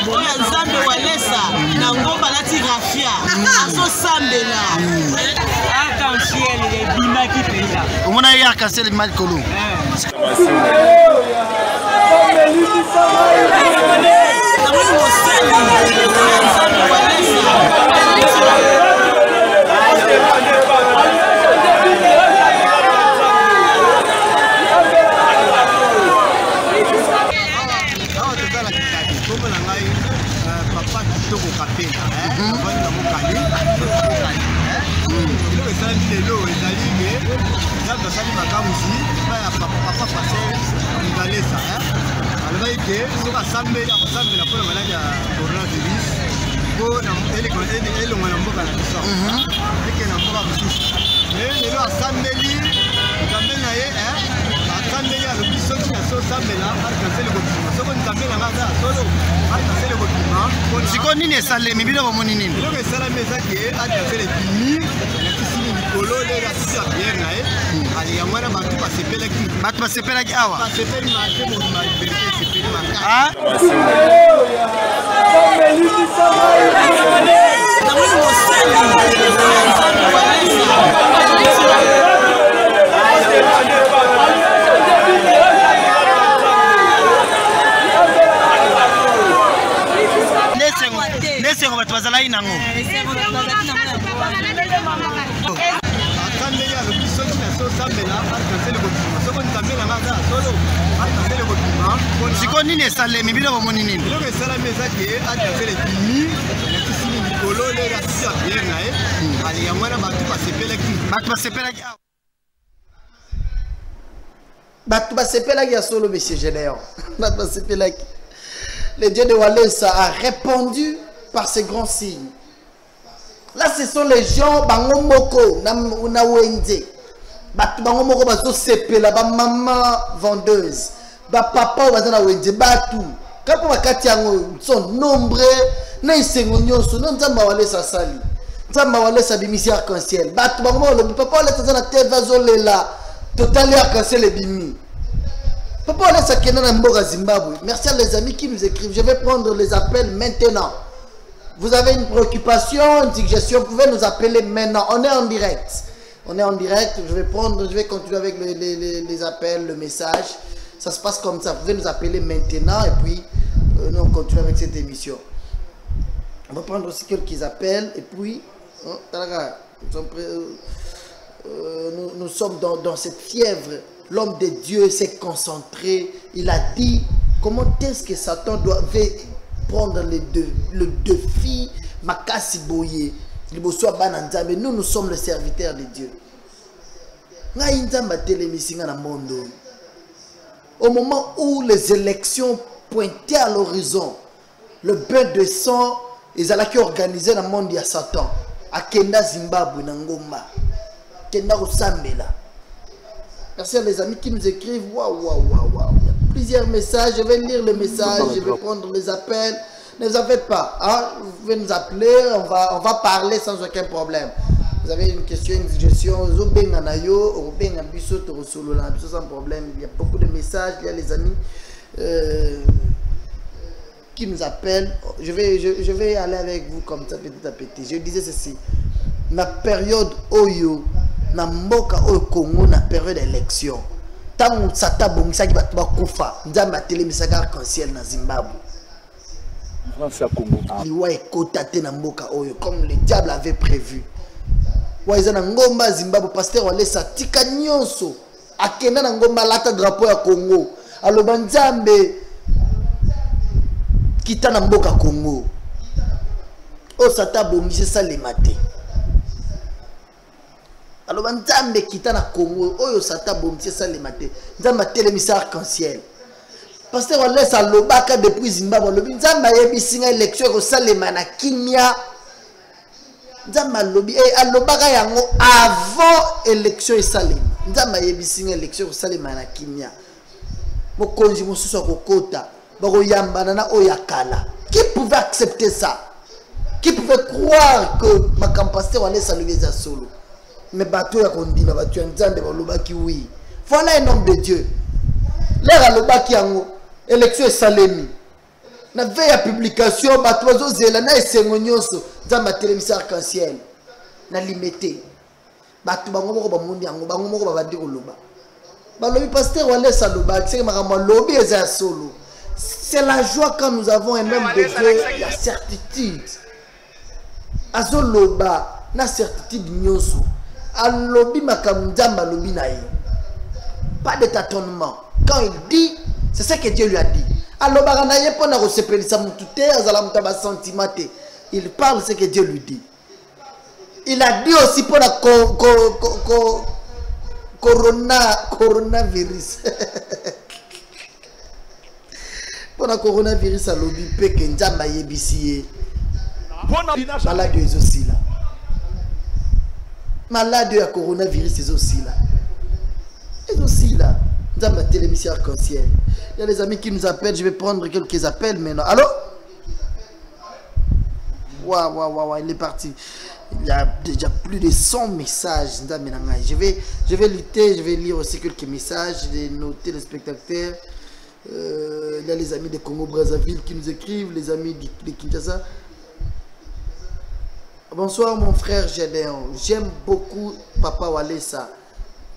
oyo nzambe walesa na ngomba alati grafia azosambela arc-en-ciel ebimaki mpenza omona ye arc-en-ciel ebimaki kolo namoni mosali siko nini esalemi bino bomoni nini eloko esalami ezaki arc-en-ciel ebimi yakisimi likolo lela sisi ya bière na ye ali yango wana bato basepelaki awa basepeli marché mobima liberté esepeli makasi nesengo bato bazalaki nango siko nini esalemi bino bomoni nini biloko esalami ezaki adafele dimi nakisili likolo lela sisi ya bière na ye ali yango wana bato basepelaki bato basepelaki ya solo monsieur Gédéon bato basepelaki. Le Dieu de Walesa a répondu par ces grands signes. Là, ce sont les gens, bango moko, na wende. Bango moko bazo sepela, ba maman vendeuse, ba papa bazo na wende, ba tout. Quand bakati yango sont nombreux, na isengo nyonso, na nzamba Walesa sali. Nzamba Walesa bimisi arc-en-ciel. Ba tout bango le papa Walesa na te vazolela, total arc-en-ciel et bimi. Papa Walesa kena na mboka Zimbabwe. Merci à les amis qui nous écrivent. Je vais prendre les appels maintenant. Vous avez une préoccupation, une suggestion, vous pouvez nous appeler maintenant. On est en direct. On est en direct. Je vais continuer avec les appels, le message. Ça se passe comme ça. Vous pouvez nous appeler maintenant et puis nous on continue avec cette émission. On va prendre aussi quelques appels et puis nous sommes dans cette fièvre. L'homme de Dieu s'est concentré. Il a dit comment est-ce que Satan doit prendre le défi. Makasi boye. Nous sommes le serviteur de Dieu. Au moment où les élections pointaient à l'horizon, le bain de sang, ils allaient organiser dans le monde de Satan. À Kenda, Zimbabwe, Nangoma. Kenda, Osambela. Merci à les amis qui nous écrivent. Waouh. Il y a plusieurs messages. Je vais lire les messages. Je vais prendre les appels. Ne vous en faites pas. Hein? Vous pouvez nous appeler. On va parler sans aucun problème. Vous avez une question, une suggestion. Sans problème. Il y a beaucoup de messages. Il y a les amis qui nous appellent. Je vais aller avec vous comme ça petit à petit. Je disais ceci. Ma période Oyo. Na mboka au Congo na période d'élection tant sata bongisaki bato bakufa nzamba telemisaka arc-en-ciel na Zimbabwe France à Congo liwa ekota te na mboka oyo comme le diable avait prévu waiza na ngomba Zimbabwe pasteur Walesa tika nyonso akenda na ngomba lata drapeau ya Congo aloba nzambe kita na mboka Congo o sata bongisi salema te. Alors, Nzambe kita na Congo, oyo sata bomtie ça le matin. Nzamba télémisa arc-en-ciel. Pasteur Walesa lobaka depuis Zimbabwe, lobi Nzamba yebisinga élection ko salema na kimia. Nzamba lobi alobaka yango avant élection et salema. Nzamba yebisinga élection ko salema na kimia. Mokonzi mosusu kokota, bako yambana na oyakala. Qui pouvait accepter ça? Qui pouvait croire que ma pasteur Walesa lobeza solo? Mais bateau ya kondima bateau nzambe balobaki oui. Voilà un homme de Dieu. L'air alobaki yango élection salemi. Na veille publication bateau zela na esengo nyonso nzamba télémisa arc-en-ciel. Na limité. Bateau bango moko ba mundi yango bango moko ba bandi koloba. Balobi pasteur Walesa lobaki c'est makambo lobi eza solo. C'est la joie quand nous avons un homme de Dieu, la certitude. Azoloba na certitude nyonso. Alobi makamuzamba lobi na ye. Pas de tâtonnement. Quand il dit, c'est ce que Dieu lui a dit. Aloba na ye pona ko sepelisa mutu te azala mutu ba sentiment te. Il parle ce que Dieu lui dit. Il a dit aussi pour la coronavirus. Pour la coronavirus alobi pe ke nzamba yebisi ye. Malade est aussi là. Malade à coronavirus est aussi là. Est aussi là. Dans ma télévision arc-en-ciel. Il y a les amis qui nous appellent. Je vais prendre quelques appels maintenant. Allô? Waouh, il est parti. Il y a déjà plus de 100 messages. Je vais lutter, je vais lire aussi quelques messages de nos téléspectateurs. Il y a les amis de Congo-Brazzaville qui nous écrivent, les amis de Kinshasa. Bonsoir mon frère Gédéon. J'aime beaucoup Papa Walesa.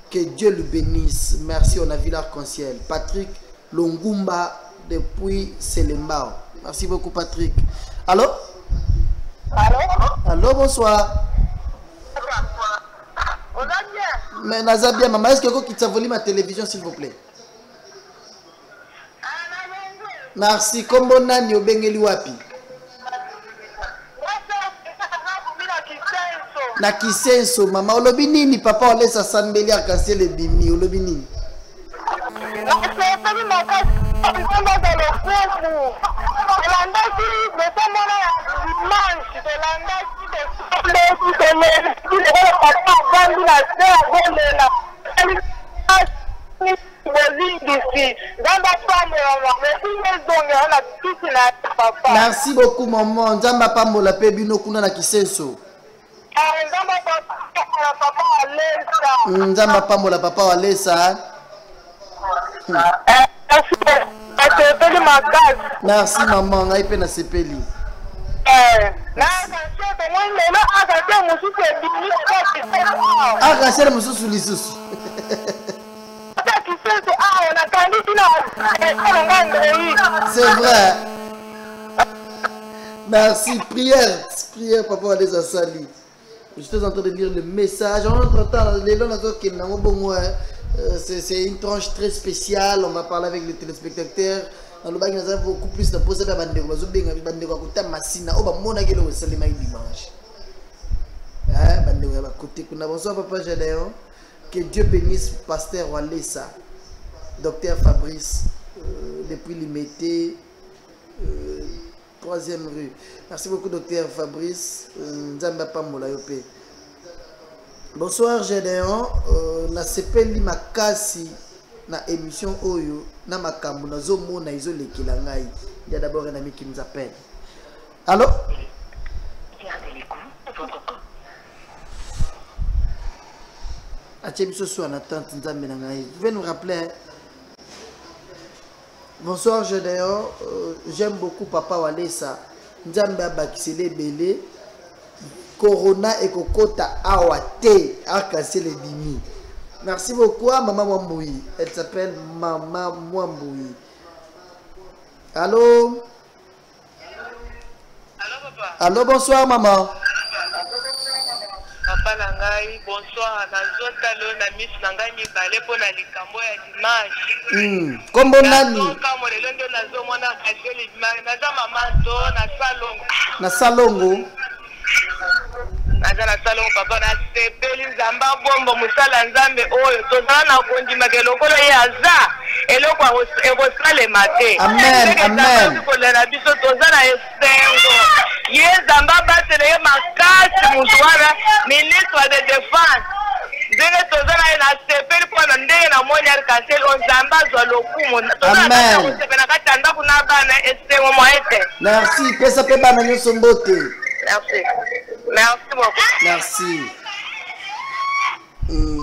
Que Dieu le bénisse. Merci, on a vu l'arc-en-ciel. Patrick Longumba depuis Selembao. Merci beaucoup Patrick. Allô? Allô? Allô, bonsoir. On a bien. Mais Naza bien, maman, est-ce que quelqu'un qui t'a volé ma télévision s'il vous plaît? Merci. Kombo nani obengeli wapi? Na Kisenso, mama. Olobi nini papa Walesa sambeli arc-en-ciel ebimi? Olobi nini? Merci beaucoup maman. Nzamba pambola pe bino kuna na Kisenso. Nzamba pambola papa Walesa. Merci maman, ngai pe na sepeli. Arc-en-ciel mususu lisusu. C'est vrai. Merci. Prière, papa Walesa Sali. Je suis en train de lire le message. En entre-temps, c'est une tranche très spéciale. On va parler avec les téléspectateurs. Dans le bac, nous avons beaucoup plus de poser la bande de bonsoir papa Gédéon. Que Dieu bénisse pasteur Walesa, docteur Fabrice, depuis Limité, 3e rue. Merci beaucoup docteur Fabrice. Nzamba Pambola Yope. Bonsoir Gédéon. Na sepeli makasi na émission Oyo na makambo na zomo na izolekela ngai. Il y a d'abord un ami qui nous appelle. Allô? Gardez les coups de votre corps. Vous pouvez nous rappeler? Bonsoir Gédéon. J'aime beaucoup papa Walesa. Nzamba bakisele belé. Corona et Kokota Awate arc-en-ciel et Bimi. Merci beaucoup à Maman Mwamboui. Elle s'appelle Maman Mwamboui. Allô? Allô papa. Allô, bonsoir maman. Papa Nangai, bonsoir. Nazota lo na miss Nangai mi balé pour na likambo ya dimanche. Kombo nani? Kama lelo ndio nazomona kaseli dimanche. Naza maman to na salongo. Na salongo. Naza na salongo papa na sepeli nzamba bombo musala nzambe oyo tozala na kondima ke lokolo yaza eloko ekosala mate. Amen, amen. Kolera biso tozala esengo. Ye nzamba batele ye makasi mutwana ministre de défense. Ndenge tozala na sepeli pona ndenge na moni arc-en-ciel nzamba zwa lokumu. Amen. Tozala katanda kuna bana esengo moete. Merci, pesa pe bana nyoso mbote. Merci. Merci beaucoup. Merci.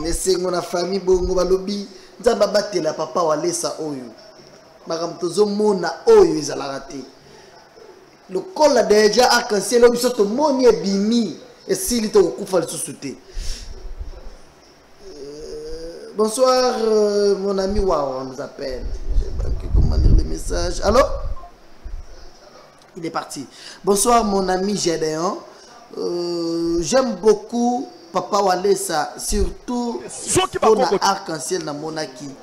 Esengo na famille bongo balobi nzamba batela papa Walesa oyo. Makamtozo mona oyo ezalaka te. Le col déjà arc-en-ciel oyo biso to moni ebimi esili to kufa lisusu te. Bonsoir mon ami Wawa, on nous appelle. Je sais pas comment lire les messages. Allô? Il est parti. Bonsoir mon ami Gédéon. J'aime beaucoup papa Walesa, surtout pour arc-en-ciel dans Monaki.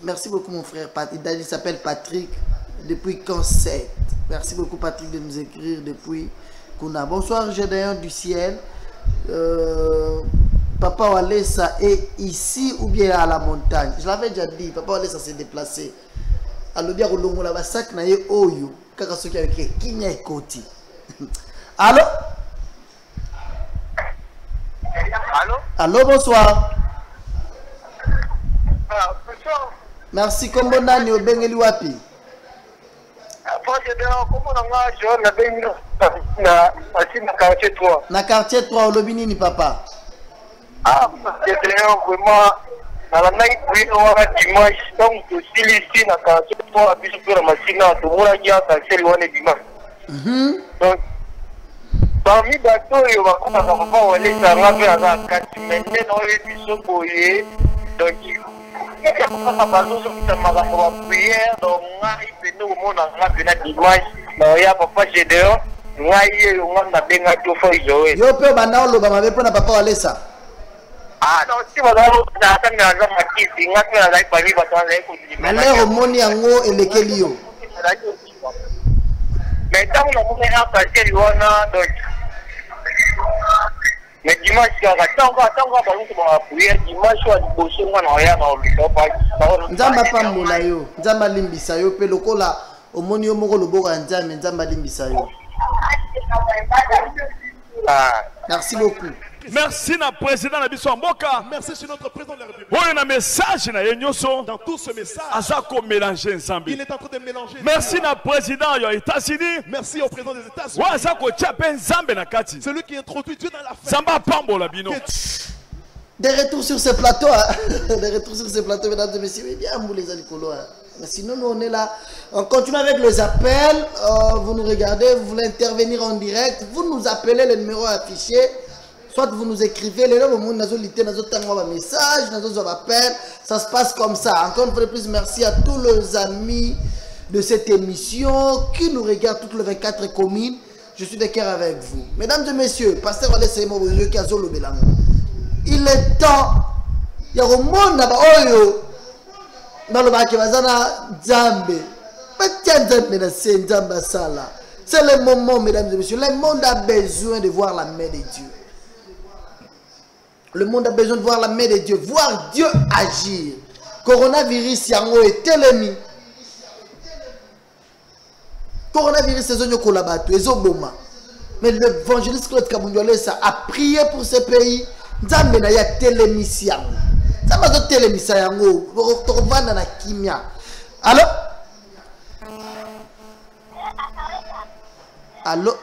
Merci beaucoup mon frère. Il s'appelle Patrick depuis Cancet. Merci beaucoup Patrick de nous écrire depuis Kuna. Bonsoir Gédéon du ciel. Papa Walesa est ici ou bien à la montagne? Je l'avais déjà dit. Papa Walesa s'est déplacé. Alors bien Rolongo la basak na ye oyo kaka soki avec kinya ekoti. Allô? Allô? Allô, bonsoir. Bonsoir. Merci kombo nani obengeli wapi? Na quartier 3 au lobby ni papa. Ah, c'est vraiment na la nai kuino wa dimanche donc style ici na quartier 3 biso pour machine to mura ya quartier wane dimanche. Donc parmi bateau yo bakoma papa wale sanga pe aka kati mene no ye biso boye donc il y a pas mal de choses qui sont en prière donc ngai pe no mona ngapi na dimanche na ya papa Gédéon ngai yo ngana benga to fo izoe yo pe bana oloba mabe pona papa walesa. Ah non, si vous avez un matisi, vous avez pas vu votre année. Malheur au moni yango elekeli yo. Mais tant que vous avez un pastel, donc. Mais dimanche, tant que vous avez prière, dimanche, vous avez bossé, vous avez Nzamba pambola yo, nzamba limbisa yo pe lokola omoni yo moko loboka nzambe nzamba limbisa yo. Merci beaucoup. Merci na président na biso mboka. Merci sur notre président de la République. Oyo na message na yenyoso. Dans tout ce message, azako mélanger ensemble. il est en train de mélanger. Merci na président yo États-Unis. Merci au président des États-Unis. Wa azako tchape nzambe na kati. Celui qui introduit Dieu dans la fête. Zamba pambola bino. Des retours sur ce plateau, des retours sur ce plateau, mesdames et messieurs. Eh bien, vous les alikolo. Mais sinon, nous on est là. On continue avec les appels. Vous nous regardez, vous voulez intervenir en direct. Vous nous appelez, le numéro affiché. Soit vous nous écrivez, les gens nous un message, nous appel. Ça se passe comme ça. Encore une fois de plus, merci à tous les amis de cette émission qui nous regardent toutes les 24 communes. Je suis de cœur avec vous. Mesdames et messieurs, pasteur Walesa Moboyo qui a zolo belango. Il est temps. Il y a un monde là-bas. Oyo. Dans le bac, bazana Nzambe. C'est le moment, mesdames et messieurs. Le monde a besoin de voir la main de Dieu. Le monde a besoin de voir la main de Dieu, voir Dieu agir. Coronavirus, yango est telemi. Coronavirus, c'est zonyo kolabatu, ezoboma. Mais l'évangéliste Claude Kabundwalesa a prié pour ce pays. Nzambe na ya telemi yango. Nzambe zo telemi yango. Tokvanda na kimia. Allô? Allô?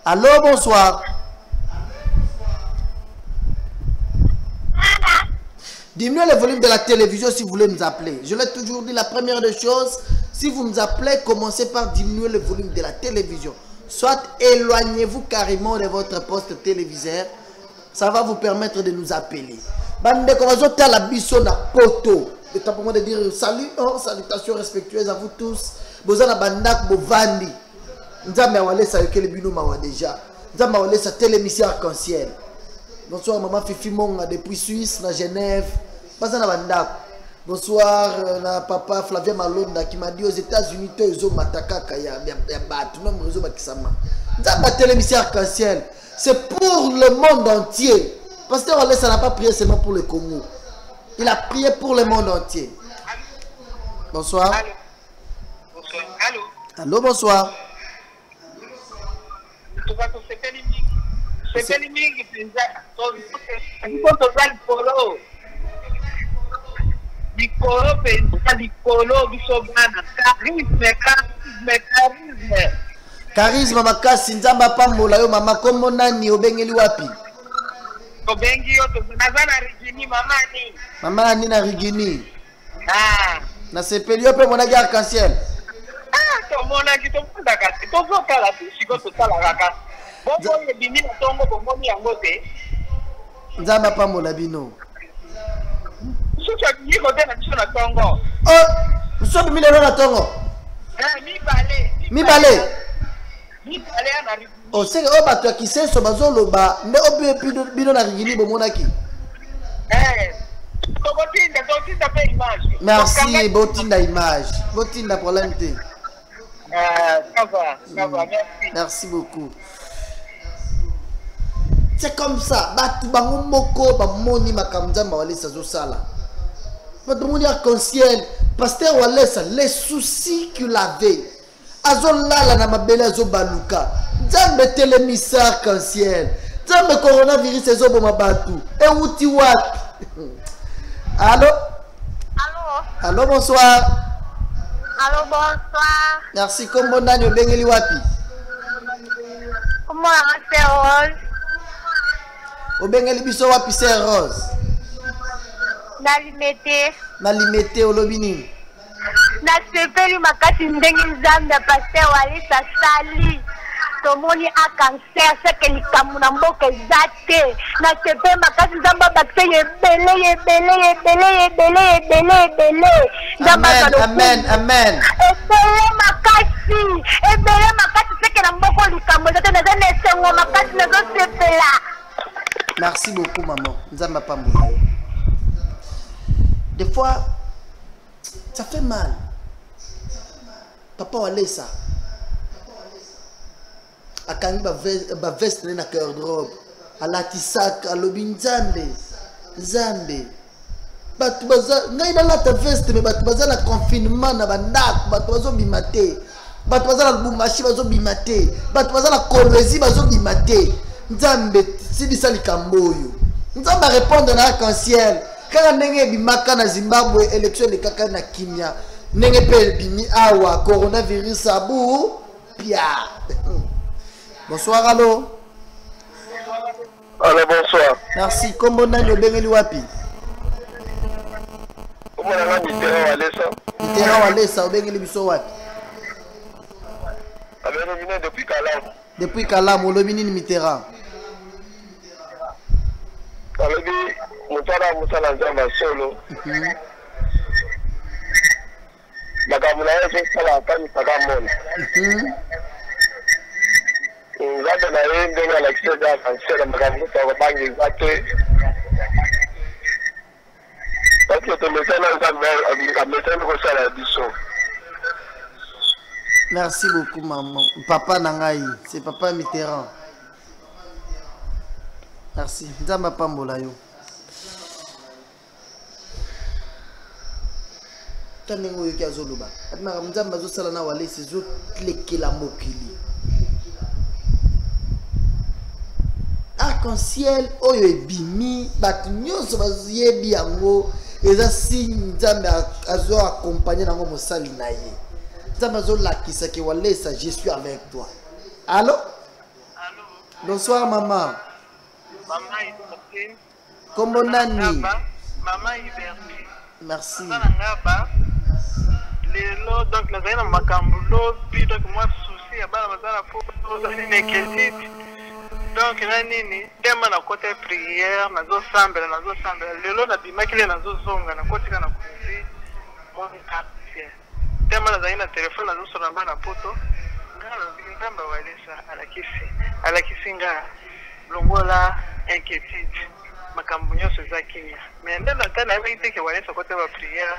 Allô, bonsoir. Diminuez le volume de la télévision si vous voulez nous appeler. Je l'ai toujours dit, la première des choses, si vous nous appelez, commencez par diminuer le volume de la télévision. Soit éloignez-vous carrément de votre poste téléviseur. Ça va vous permettre de nous appeler. Bande comme la biso na poto. Le temps pour moi de dire salut, salutations respectueuses à vous tous. Bozana bandak bovandi. Nzambe walesa yokele bino mawa déjà. Nzambe walesa télémission arc-en-ciel. Bonsoir maman Fifi Monga depuis Suisse, na Genève. Bonsoir na papa Flavien Malonda qui m'a dit aux États-Unis tozo matakaka ya batu non réseau bakisama. Nzamba télémission arc-en-ciel. C'est pour le monde entier. Pasteur Walesa n'a pas prié seulement pour le Congo. Il a prié pour le monde entier. Bonsoir. Allô. Bonsoir. Allô. Allô, bonsoir. C'est mingi pinza likolo penza likolo biso bana charisme makasi nzamba pambola yo mama kombo nani obengeli wapi obengi yo to nazana rigini mama ni mama nani na rigini na sepeli yo pe monaki arc-en-ciel to monaki to ndaka to zokala bisiko to tala kaka. Nzamba pambola bino. Monsieur bimile na tongo. Mibale. Oh c'est que bato ki senso bazoloba nde obi bino na rigini bomonaki. Merci botinda image. Botinda problème te. Ça va, merci. Merci beaucoup. C'est comme ça. Batu bango moko bamoni makamzamba Walesa zo sala. Batu moni arc-en-ciel. Pasteur Walesa les soucis qu'il avait. Azolala na mabele azo baluka. Nzambe telemisa arc-en-ciel. Nzambe coronavirus ezo boma batu. E wuti wapi? Allô? Allô? Allô, bonsoir. Allô, bonsoir. Merci. Kombo nani obengeli wapi? Comment c'est Rose? Obengeli biso wapi c'est Rose? Nalimete olobi nini? Nasepeli makati ndenge nzambe pasteur Walesa sali. Tomoni a cancer seke likambo na mboka ezate. Nasepeli makati nzambe bakse yebele. Amen. Ebele makati seke na mboka likambo ezate na zane sengo makati na zo sepela. Merci beaucoup maman. Nzambe pambola. Des fois, ça fait mal. Papa Walesa. Akangi ba veste na cœur de robe. Alatisak alobi Nzambe. Batu baza ngai na lata veste me batu baza na confinement na bandako, batu bazo bimate. Batu baza na Lubumbashi bazo bimate. Batu baza na Kolwezi bazo bimate. Nzambe sibisa likamboyo. Nzambe répondre na arc-en-ciel. Kaka ndenge bimaka na Zimbabwe élection de kaka na kimia. Ndenge pe bimi awa coronavirus abu pia. Bonsoir allo. Allô, bonsoir. Merci. Kombo nani obengeli wapi? Comment on a Mitterrand Walesa obengeli biso wapi? Nominé depuis Kalam. Depuis Kalam olobi nini Mitterrand? Alobi mutala musala nzamba solo. Makamuna yesu sala kani pakamona. Nzambe na yeye ndenge alakisha kansela makamuta kwa bangi zake. Parce que tumesema nzambe amesema kwa sala biso. Merci beaucoup maman. Papa Nangai, c'est papa Mitterrand. Merci. Nzamba pambola yo. Tanengo yoki azoloba. Atmaka nzamba zo sala na Walesa zo klekela mokili. Arc-en-ciel oyo ebimi batu nyonso bayebi yango eza signe nzambe azo accompagner nango mosali na ye. Nzambe azo lakisa ke Walesa je suis avec toi. Allô? Allô. Bonsoir maman. Maman Ibertine. Kombo nani? Maman Ibertine. Merci. Ngaba. Lelo donc la zaina makambulo puis donc moi souci abana bazana pour ça c'est inquiétude. Donc nini tema na côté prière nazo sambela lelo na bimakile nazo zonga na côté kana kuzi mon quartier. Tema na zaina téléphone nazo sona bana poto. Ngala nzamba Walesa alakisi nga longola inquiétude makambo nyonso za kimia mais ndana tana yebite ke Walesa côté ba prière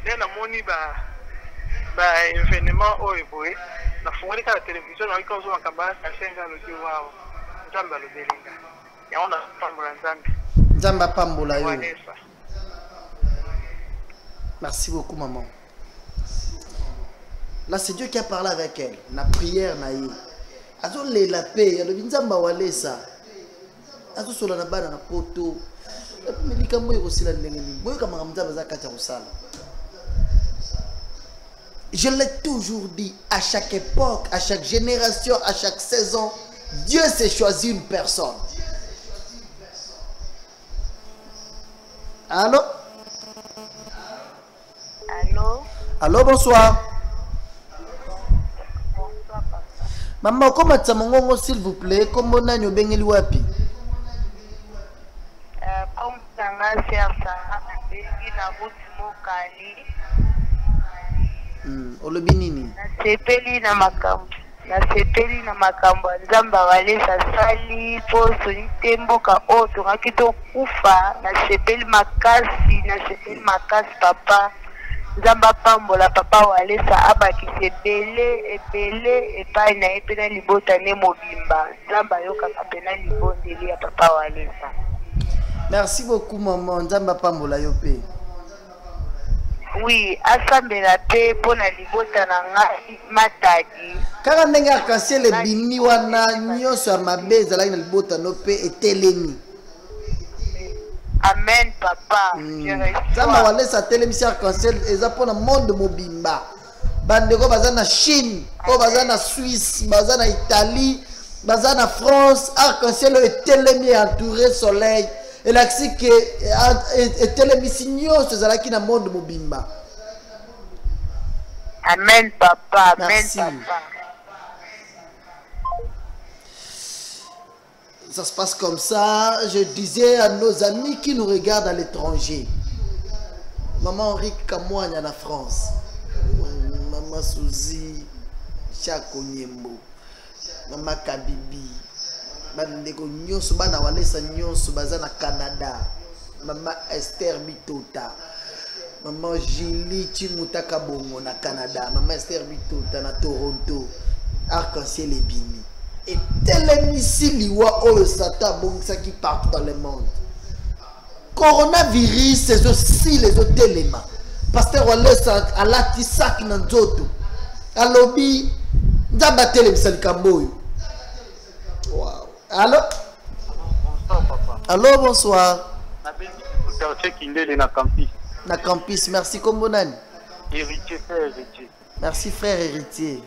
ndana moni ba événement oyo boy na fungoli ka télévision na iko zo makamba asenga lo di wao nzamba lo belinga yaona pambola nzamba pambola yo. Merci beaucoup maman. Là c'est Dieu qui a parlé avec elle. La prière na ye. Azo le la paix, alo nzamba Walesa. Azo sola na bana na poto. Mais likambo yo sila ndenge ni. Boyo kama nzamba za kata kusala. Je l'ai toujours dit, à chaque époque, à chaque génération, à chaque saison, Dieu s'est choisi une personne. Allô? Allô? Allô, bonsoir. Maman, comment tu m'as s'il vous plaît? Comment on a eu bengeli wapi? Comme ça m'a fait ça, na butimo kali. Olobi nini? Nasepeli na makambo nzamba Walesa sali poso nitemboka o tongaki to kufa nasepeli makasi papa nzamba pambola papa Walesa abaki sebele epai na epena libota ne mobimba nzamba yoka kapena libondeli ya papa Walesa. Merci beaucoup maman nzamba pambola yo pe. Oui, asambela pe pona libota na ngai matadi. Kaka ndenge arc-en-ciel ebimi wana nyonso ya mabe ezalaki na libota no pe etelemi. Amen papa. Zamba walesa télémission arc-en-ciel eza pona monde mobimba. Bandeko baza na Chine, o baza na Suisse, baza na Italie, baza na France, arc-en-ciel est télémi entouré soleil. Et là c'est que télémission nyonso ezalaki na monde mobimba. Amen papa, amen Merci. papa. Ça se passe comme ça. Je disais à nos amis qui nous regardent à l'étranger. Maman Henrique Kamouania en France. Maman Souzi Chako Nyembo. Maman Kabibi. Bandeko Nyonso Bana Walesa Nyonso Bazana Canada. Maman Esther Bitota. Maman Julie Chimutaka Bongo na Canada. Maman Esther Bitota na Toronto. Arc-en-ciel et Bini. Et télémisi liwa oyo sata bongisa qui partout dans le monde. Coronavirus c'est aussi les autres éléments. Pasteur Walesa alati sak na nzoto. Alobi ndaba télémisa likamboyo. Wow. Allô? Bonsoir papa. Allô, bonsoir. Na campus. Na campus, merci kombo nani? Héritier, frère héritier. Merci frère héritier.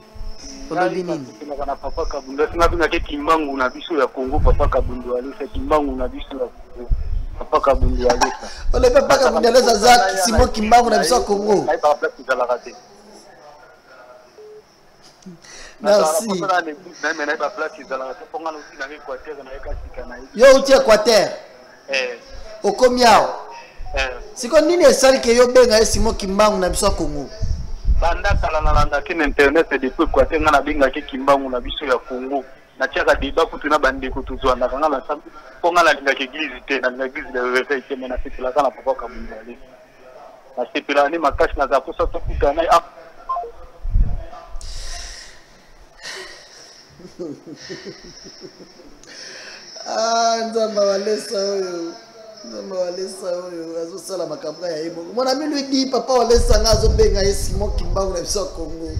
Olobi nini? Na papa Kabunda singa bina ke kimbangu na biso ya Congo papa Kabunda alisa kimbangu na biso ya papa Kabunda alisa. Ole papa Kabunda alisa za Simon Kimbangu na biso ya Congo. Na pas place de la rater. Merci. Yo uti Équateur. Okomiao. Siko nini esali ke yo benga Simon Kimbangu na biso ya Congo. Banda kala na landa kin internet depuis quoi tenga na binga ke kimbangu na biso ya Congo na tiaka débat kutu na bande kutu zwana kanga na sambu ponga na linga ke église te na église de réveil te na sepela kana papa Kabunda ali na sepela ni makashi na za kosa to kuta na nzamba walesa oyo. Nzamba walesa oyo azosala makambo ya yebo. Mon ami lui dit papa walesa ngazo benga Simon Kimbangu na biso Congo.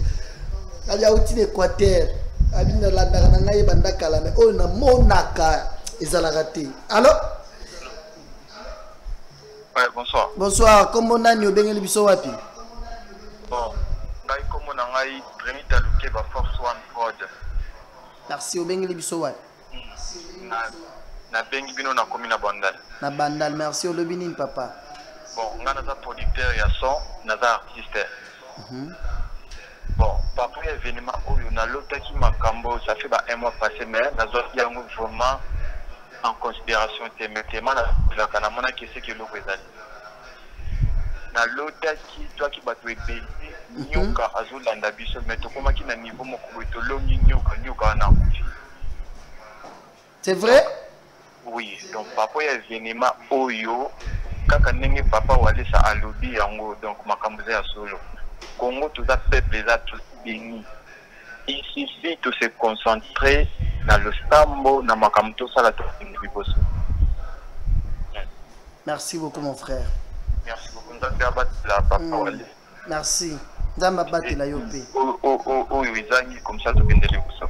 Abia uti l'Équateur. Abina landa na ngai bandaka la oyo na monaka ezalaka te. Allô? Ouais, bonsoir. Bonsoir, comment nani obengeli biso wapi? Bon, ngai komo na ngai Remita Luke ba Force One Prod. Merci obengeli biso wapi? Na bengi bino na komi na Bandal. Na Bandal, merci olobi nini papa? Bon, nga naza producteur ya son, naza artiste. Bon, par rapport à l'événement où on a l'autre qui m'a cambo, ça fait un mois passé, mais nazo yango vraiment en considération tellement la kanamona qui c'est que l'eau est na l'autre qui toi qui bat ébélé nyoka azolanda biso mais to koma ki na niveau moko to longi nyoka na c'est vrai? Oui, donc papa ya événement oyo kaka ndenge papa walesa alobi yango donc makambo ya solo Congo tout ça peuple les a tous bénis. Il suffit de se concentrer dans le stambo na makambo to sala to biboso. Merci beaucoup mon frère. Merci beaucoup nzambe abatela papa wale. Merci. Nzambe abatela yo pe. Oyo izangi comme ça to bendele boso.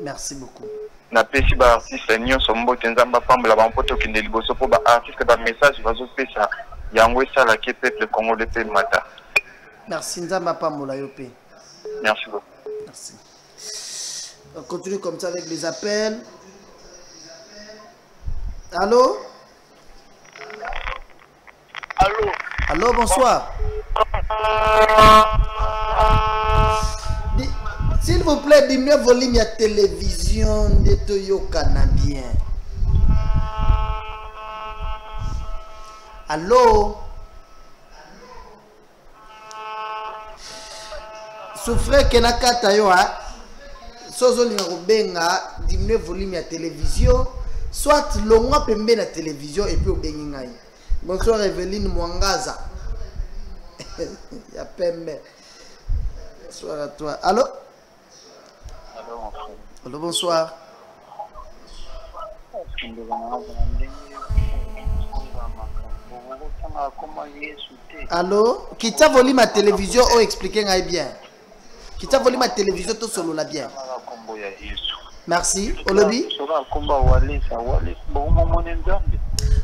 Merci beaucoup. Na pesi ba artiste nyonso mbote nzamba pambola ba mpoto kende liboso po ba artiste ba message bazo pesa yango esala ke peuple congolais pe mata. Merci nzamba pambola yo pe. Merci beaucoup. Merci. On continue comme ça avec les appels. Allô? Allô? Allô, bonsoir. S'il vous plaît, dis-moi volume à télévision de Toyo Canadien. Allô? Souffrez que na kata yo ha. Sozo linga kobenga diminue volume à télévision. Soit longwa pembe na télévision et puis obengi ngai. Bonsoir Evelyne Mwangaza. Ya pembe. Bonsoir à toi. Allô? Allô mon frère. Allô, bonsoir. Allô? Quitte volume à télévision ou expliquez bien. Quitte volume à télévision tout solo la bien. Merci. Olobi?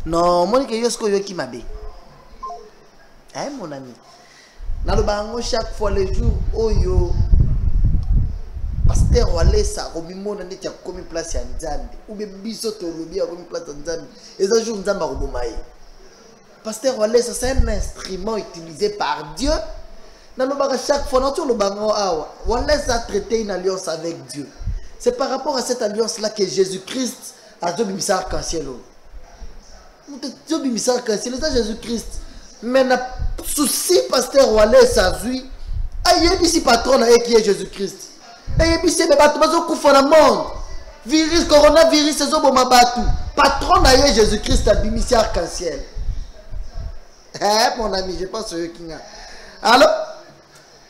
Non, moi que yo sko yo qui m'abe. Hein mon ami. Dans le bango chaque fois les jours oyo pasteur Walesa robimo na ndeti akomi place ya Nzambe ou bien biso to lobi akomi place ya Nzambe. Et un jour Nzamba robomaye. Pasteur Walesa c'est un instrument utilisé par Dieu. Dans le bango chaque fois dans tout le bango awa Walesa a traité une alliance avec Dieu. C'est par rapport à cette alliance là que Jésus-Christ a dit bimisa arc-en-ciel. Dieu bimisa arc-en-ciel c'est Jésus-Christ. Mais le souci pasteur Walesa zui ayebi si patron qui est Jésus-Christ. Ayebi si batu bazo kufa na monde. Virus coronavirus ezo boma batu. Patron na Jésus-Christ a bimisi arc-en-ciel. Mon ami, je pense que kinga. Allô?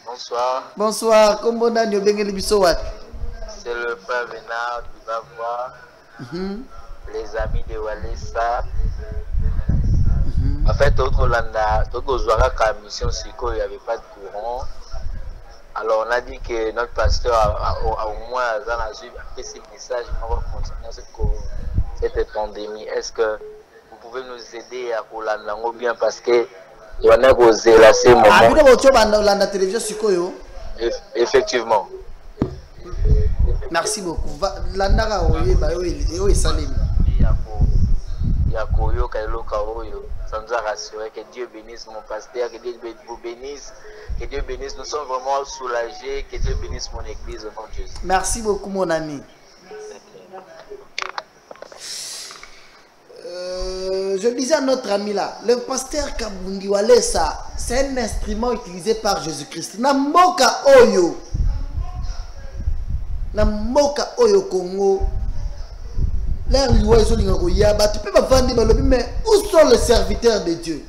Bonsoir. Bonsoir. Comment on yo bengeli biso wat? C'est le frère Vénard qui va voir les amis de Walesa. En fait, d'autres la mission Siko, il n'y avait pas de courant. Alors on a dit que notre pasteur au moins a fait ce message concernant cette pandémie. Est-ce que vous pouvez nous aider à Kolandango bien parce que il y en a causé là ces moments. La télévision Siko. Effectivement. Merci beaucoup. Landara oye salim. Yakoyo Kailo Kaoyo. Ça nous a rassuré. Que Dieu bénisse mon pasteur, que Dieu vous bénisse, que Dieu bénisse. Nous sommes vraiment soulagés. Que Dieu bénisse mon église au nom de Jésus. Merci beaucoup mon ami. Je disais à notre ami là, le pasteur Kabundi Walesa, c'est un instrument utilisé par Jésus-Christ. Namoka Oyo. Namoka Oyo Congo. L'air l'oiseau lingoyaba, tu peux pas vendre mais où sont les serviteurs de Dieu?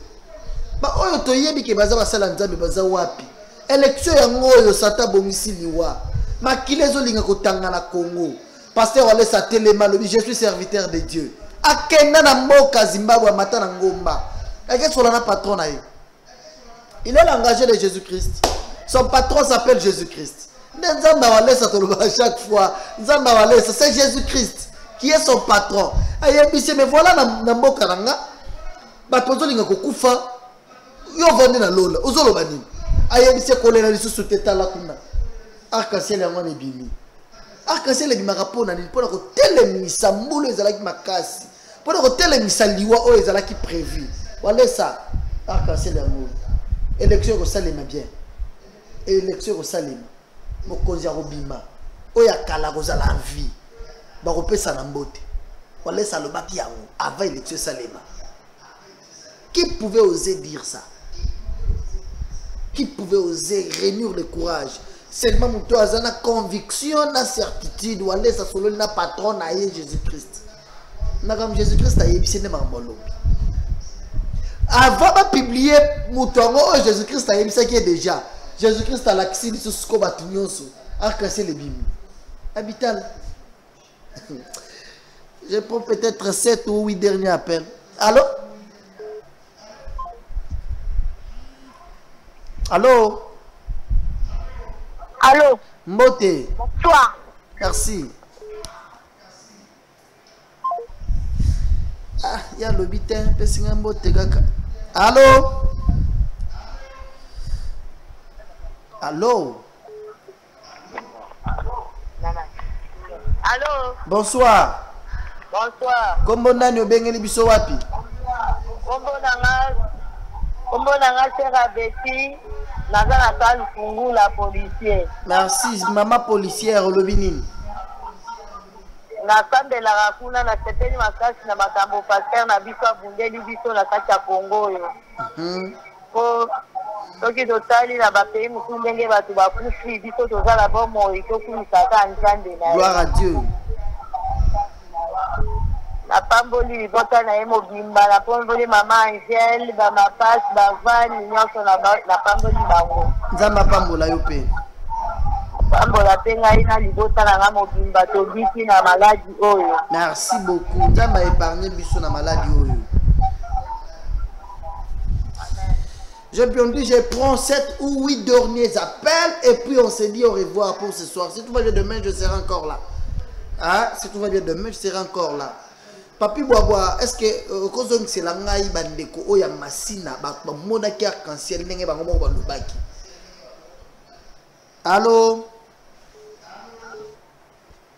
Ba oyo toyebi ke baza basala nzambe baza wapi? Élection ya ngoyo sata bomisi liwa. Makilezo linga kotanga na Congo. Pasteur Walesa telema lobi je suis serviteur de Dieu. Akenda na mboka Zimbabwe matana ngomba. Ake sola na patron na ye. Il est l'engagé de Jésus-Christ. Son patron s'appelle Jésus-Christ. Nzamba Walesa toloba chaque fois. Nzamba Walesa c'est Jésus-Christ qui est son patron. Ayebisi mais voilà na mboka nanga. Bato linga kokufa. Yo vende na lola. Ozolo banini. Ayebisi kolela lisusu teta la kuna. Arc-en-ciel yango ne bimi. Arc-en-ciel bima rapona ni pona ko telemisa mbulu ezalaki makasi. Pona ko telemisa liwa o ezalaki prévu. Walesa arc-en-ciel yango. Élection ko salema bien. Élection ko salema. Mokonzi ya robima. Oya kala ko zala vie. Bakopesa na mbote. Walesa lobaki yango avant élection salema. Qui pouvait oser dire ça? Qui pouvait oser réunir le courage? Seulement Mouto Azana conviction, na certitude, Walesa solo na patron na Jésus-Christ. Na comme Jésus-Christ a yebisi ne mambolo. Avant de publier Moutongo, Jésus-Christ a yebisi qui est déjà. Jésus-Christ a l'accès sur ce qu'on va tenir sur. Arc-en-ciel le bim. Habital. Je prends peut-être 7 ou 8 derniers appels. Allô? Allô? Allô? Mbote. Bonsoir. Merci. Ah, il y a le bitin. Allô? Allô? Allô? Bonsoir. Bonsoir. Comment nani obengeli biso wapi? Kombo nanga sera Betty, naza na salle fungu la policière. Merci maman policière olobi nini? Nasambelaka kuna na sepeli makasi na makambo pasteur na biso abundeli biso na kati ya Congo oyo. Po soki totali na bapays mosusu ndenge bato bakufi biso tozala bomoi tokumisaka nzambe na ye. Gloire à Dieu. La pamboli libota na ye mobimba la pamboli mama Angèle ba mapasi ba vani nyonso na pamboli bango. Nzamba pambola yo pe. Pambola pe ngai na libota na nga mobimba tobiki na maladi oyo. Merci beaucoup. Nzamba épargné biso na maladi oyo. Je prends 7 ou 8 derniers appels et puis on se dit au revoir pour ce soir. Si tout va bien demain, je serai encore là. Hein? Si tout va bien demain, je serai encore là. Papi Bois, est-ce que quand c'est la ngaï bandeko oya masina ba mona ki arc-en-ciel ndenge ba ngomo ba lubaki. Allô?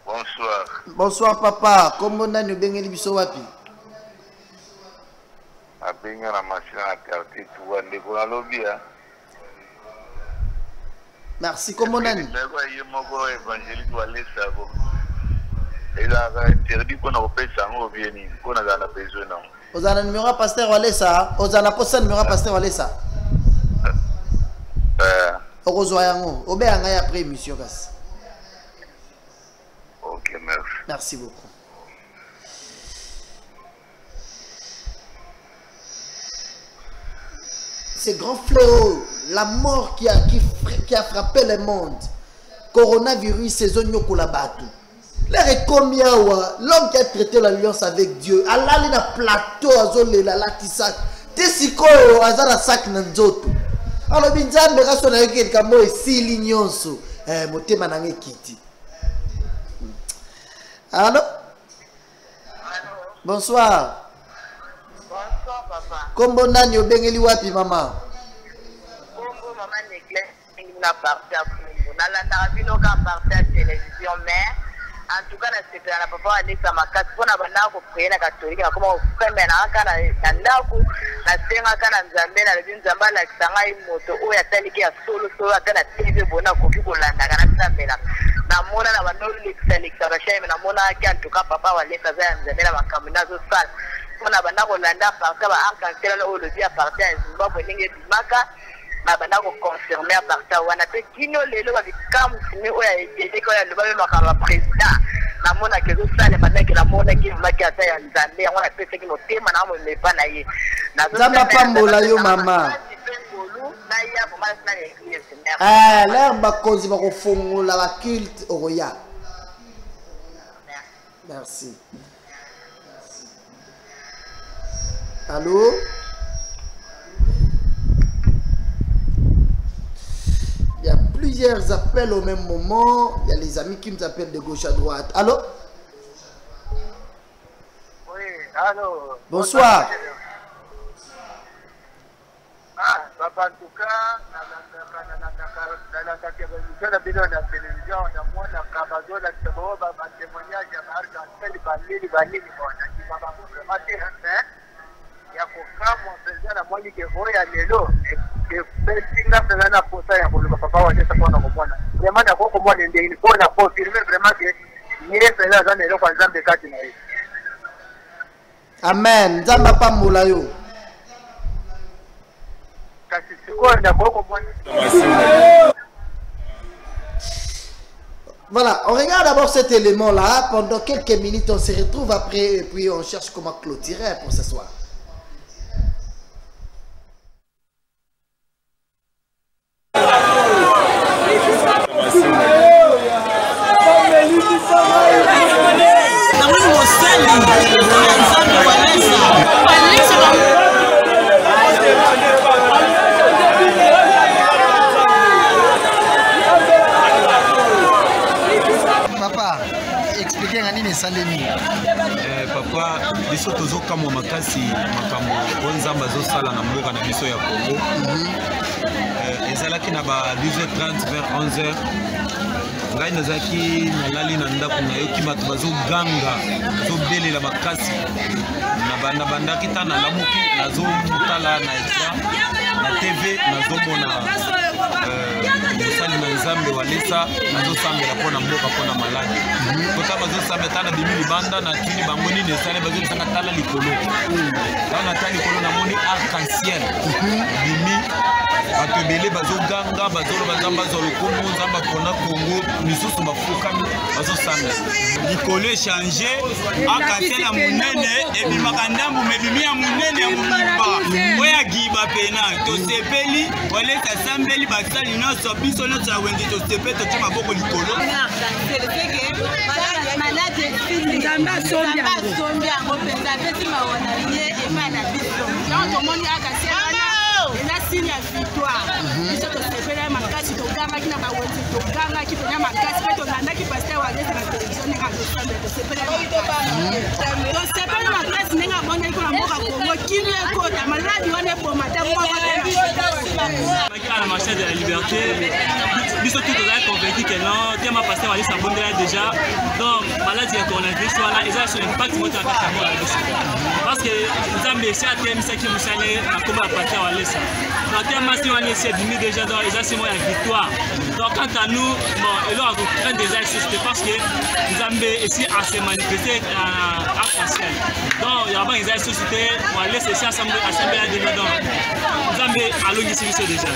Bonsoir. Bonsoir papa, comment nani bengeli biso wapi? Abenga na masina na quartier tuwa ndeko na lobby hein. Merci, comment nani? Ndeko ye moko évangélique walesa bo. Il a interdit qu'on a fait ça au bien qu'on a dans besoin non. Vous avez un numéro pasteur walesa, vous avez un numéro pasteur walesa. Okozoyango, obeanga ya après émission kas. OK, merci. Merci beaucoup. Ce grand fléau, la mort qui a frappé le monde, coronavirus, saison Nyokolabatu. L'air combien l'homme qui a traité l'alliance avec Dieu, Allah na plateau azole la latisa, tesiko azara sak nanzoto. Alors binzambe kaso na yeke kamo esili nyonso, motema nange kiti. Allô? Bonsoir. Bonsoir papa. Kombo nani obengeli wapi mama? Kombo maman Néglé na partie à Kombo. Na la tarabino ka partie à télévision mais en tout cas c'est la papa Alexa makasi pona bana ko prier catholique comme frère na kana na ndako na senga kana nzambe na lebi nzamba la kisanga imoto oya taliki ya solo kana TV bona ko kolanda kana nzambe na mona na bano Alexa bashaime na mona ki en tout cas papa Alexa za nzambe na makamina zo sala pona bana ko landa parka ba arc-en-ciel o le dia parti à Zimbabwe ninge bimaka na bana ko confirmer à partir wana pe kino lelo ba bikamu sime oya ejede ko ya loba makaba président na mona ke zo sala bana ke la mona ki maki ata ya nzambe wana pe seki motema na mo me pa na ye na zo Zamba pambola yo mama na ya bo mas na église l'air bakonzi ba ko fongola ba culte oya. Merci. Allô? Il y a plusieurs appels au même moment. Il y a les amis qui nous appellent de gauche à droite. Allô? Oui, allô. Bonsoir. Ah, papa, en tout cas, dans la télévision, on a moins de cabazo, la témoignage, il y a arc-en-ciel, il ya kukamwa pezana mwali ke hoya lelo ke pesinga pezana posa ya kuluka papa wa Yesu kwa kumwona vraiment na kwa kumwona ndio ni kwa confirmer vraiment que yeye pezana za lelo kwa Nzambe kati na yeye. Amen. Nzamba pambola yo. Kasi siko ndio kwa kumwona. Voilà, on regarde d'abord cet élément-là. Pendant quelques minutes, on se retrouve après et puis on cherche comment clôturer pour ce soir. Papa, expliquez à nini salemi. Papa, biso tozo kamwa makasi makambo onzamba zo sala na mboka na biso ya Congo. Ezalaki na ba 12h30 vers 11h. Ngai nazaki nalali na ndako na yoki bato bazoganga bazobelela makasi na bandaki ta na lamuki nazomutala na ekran na TV nazomona mosali na Nzambe walesa nazosambela mpona mboka mpona maladi kota bazosambela ta na bimi libanda na tuni bango nini esale bazobisanga tala likolo tala ta likolo namoni arc-en-ciel bimi bato ebele bazoganga bazoloba Nzambe azwa lokumu Nzambe mpona Congo misusu bafukami bazosambela likolo echange arc-en-ciel ya monene ebimaka ndambu mebimi ya monene ya mobiba oyo agiba pena tosepeli walesa sambeli basali nyonso biso nyonso ya wenze tosepeli totie maboko likolo malade Nzambe asombi yango mpenza apesi mawana ye epai na biso yango tomoni arc-en-ciel wana eza signe ya victoire biso tosepeli makasi toganga tozalaki na bawenzi togangaki pena makasi mpe tolandaki paster walesa na televizio ndenge azosambe tosepeli makasi ndenge abondeli mpona mboka kongo kini ekota maladi wana eboma te à la marche de la liberté, biso tout est convaincu que non, tellement pasteur va aller s'abonder déjà. Donc, maladie de coronavirus, voilà, ils ont un impact monté à la parce que nous avons laissé à terme ce qui nous allait à comment la pasteur va aller ça. Donc, tellement si on a laissé diminuer déjà, donc ils ont c'est la victoire. Donc, quant à nous, bon, ils ont un des c'était parce que nous avons essayé à se manifester à arc-en-ciel. Donc, il y a pas une société, on va laisser ça assembler à des dedans. Nous avons allons ici déjà.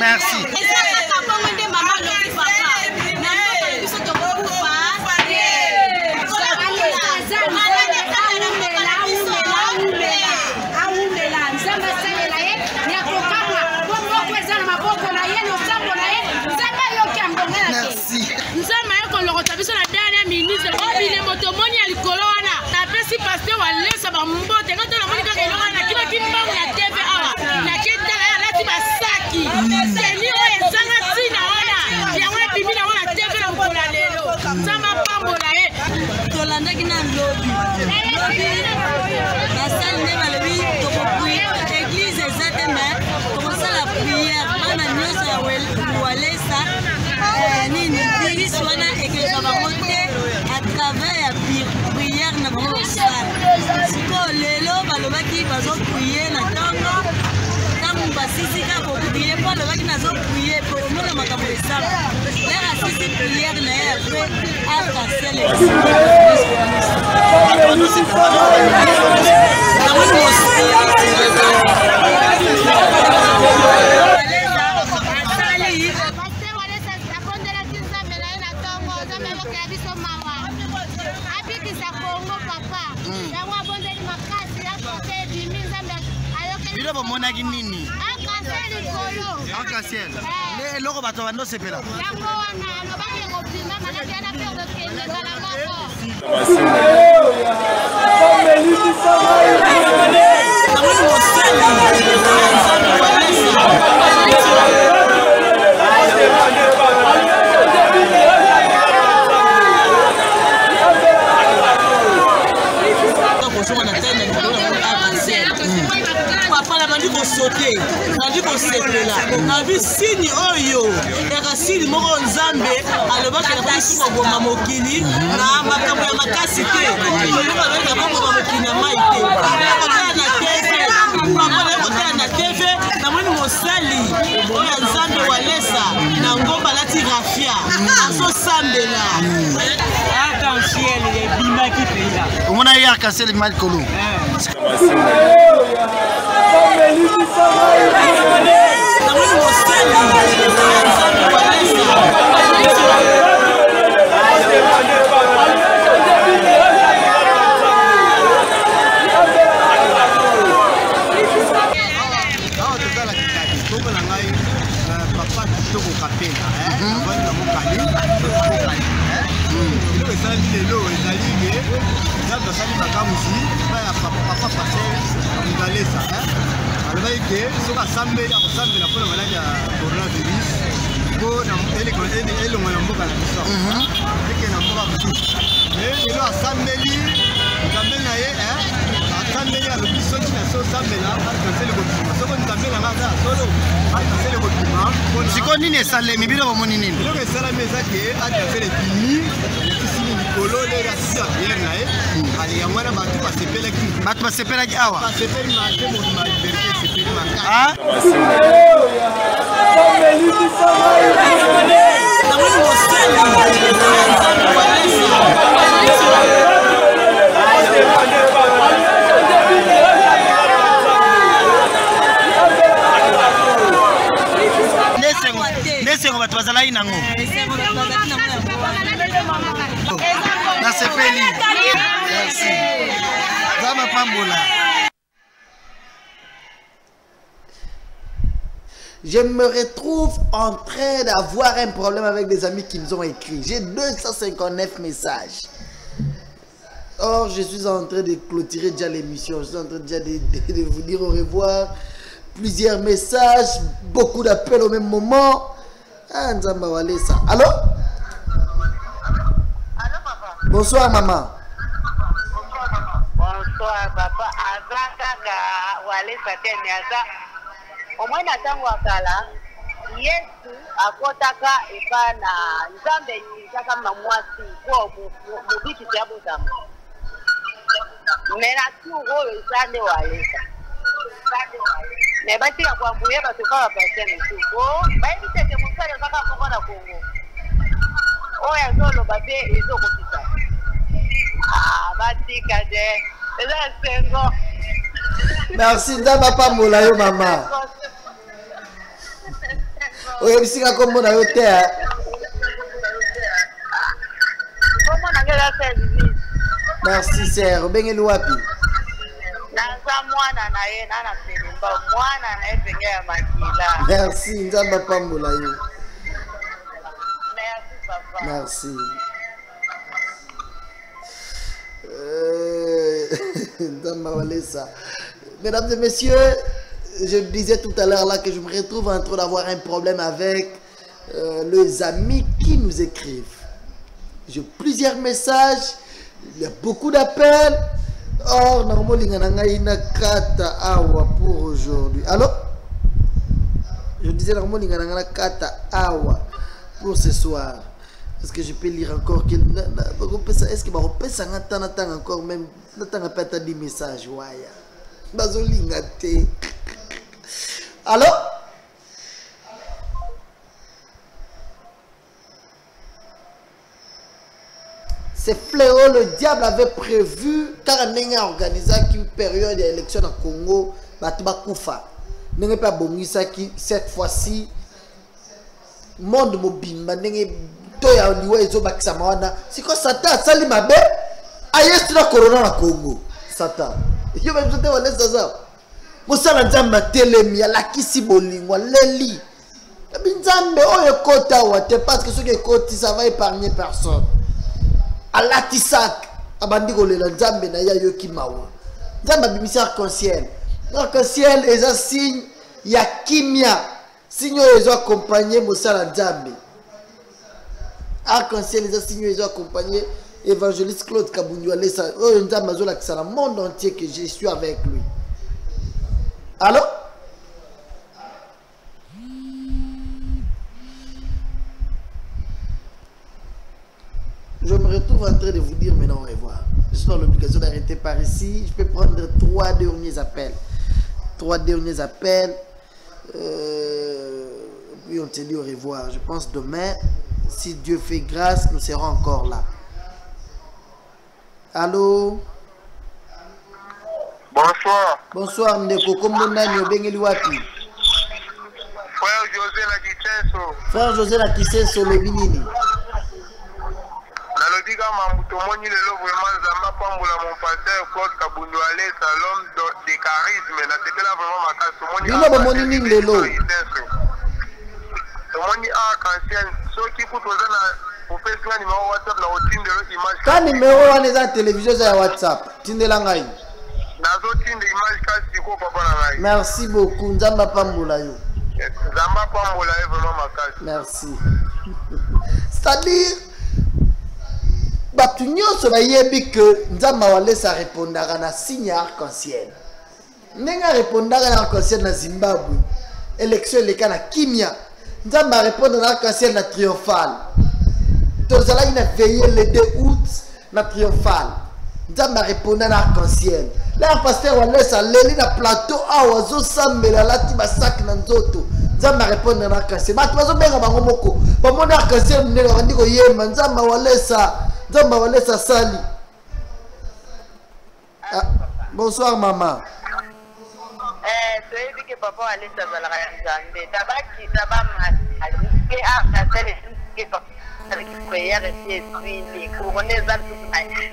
Merci. On a eu à casser les mal colons. ngai nango. Na sepeli. Merci. Zama pambola. Je me retrouve en train d'avoir un problème avec des amis qui nous ont écrit. J'ai 259 messages. Or, je suis en train de clôturer déjà l'émission. Je suis en train déjà de vous dire au revoir. Plusieurs messages, beaucoup d'appels au même moment. Ah, Nzamba Walesa. Allô? Allô, papa. Bonsoir, maman. Bonsoir, papa. Azaka Walesa Teniaza. Au moins, natango akala. Yesu akotaka epana nzambe yisaka mamwasi kwa mubiki tiabo zama. Mena tugo izande Walesa. Mais bati ya kwambuye batuka bapase misuko bayi tete musale kaka kongo na Kongo oya zolo babe ezo kokita bati kade eza sengo. Merci Nzamba pambola yo mama. Oye bisinga kombo na yo te. Kombo na ngela service. Merci sœur, bengeli wapi? Merci, Nzamba pambola yo. Merci, papa. Merci. Nzamba Walesa. Mesdames et messieurs, je disais tout à l'heure là que je me retrouve en train d'avoir un problème avec les amis qui nous écrivent. J'ai plusieurs messages, il y a beaucoup d'appels. Or, normalement, il y a kata awa pour aujourd'hui. Allô? Je disais normalement, il y a kata awa pour ce soir. Est-ce que je peux lire encore? Est-ce que je peux attendre encore même? Je peux pas des messages. Allô? C'est fléau, le diable avait prévu, car on a organisé une période d'élection au Congo, Batubakoufa. On n'a pas bon qui cette fois-ci, monde mobile, c'est quoi Satan, Sali Mabe, aïe, c'est la corona au Congo. Satan. Je vais vous dire ça. Moussa Nzamba Telemi, la Kisi Bolingwa, Leli. Nzambe, oh, yekota wate, parce que ceux qui écoutent, ça va épargner personne. Alatisak abandiko le nzambe na ya yoki mawa nzamba bimisa arc-en-ciel. Arc-en-ciel est un signe ya kimia, signe ezo accompagner mosala nzambe. Arc-en-ciel est un signe ezo accompagner évangéliste Claude Kabundu Alessa. Oh nzamba zo la kisala monde entier que je suis avec lui. Allô? Je me retrouve en train de vous dire maintenant au revoir. Je suis dans l'obligation d'arrêter par ici. Je peux prendre 3 derniers appels. 3 derniers appels. Puis on te dit au revoir. Je pense demain, si Dieu fait grâce, nous serons encore là. Allô? Bonsoir. Bonsoir, Ndeko. Comment on Bengeli wapi? Frère José Lakisenso. Frère José Lakisenso, le binini. Nalobi kama mutomoni lelo vraiment Nzamba pambola mon pasteur Claude Kabundu Alessa, l'homme de charisme, na sepela vraiment makasi moni. Bino bomoni nini lelo? Tomoni arc-en-ciel, soki kutozana ofesina ni ma WhatsApp na otindelo image. Ka numéro wana eza télévision ya WhatsApp. Tindela ngai. Nazo tinde image kasi ko papa na ngai. Merci beaucoup, Nzamba pambola yo. Nzamba pambola yo vraiment makasi. Merci. C'est-à-dire batu nyonso bayebi que Nzamba Walesa répondaka na signe arc-en-ciel. Nenga répondaka na arc-en-ciel na Zimbabwe. Élection eleka na Kimia. Nzamba répondre na arc-en-ciel na triomphal. Tozalaki na veillé le 2 août na triomphal. Nzamba répondre na arc-en-ciel. Là pasteur Walesa leli na plateau awa zo sambela lati basak na nzoto. Nzamba répondre na arc-en-ciel. Batu bazo benga bango moko. Bamona arc-en-ciel ndeko bandiko yema Nzamba Walesa. Nzamba Walesa sali. Ah, bonsoir maman. Tu as dit que papa Walesa zalaka Nzambe. Tabaki tabama. que arc-en-ciel prière esi esili korona eza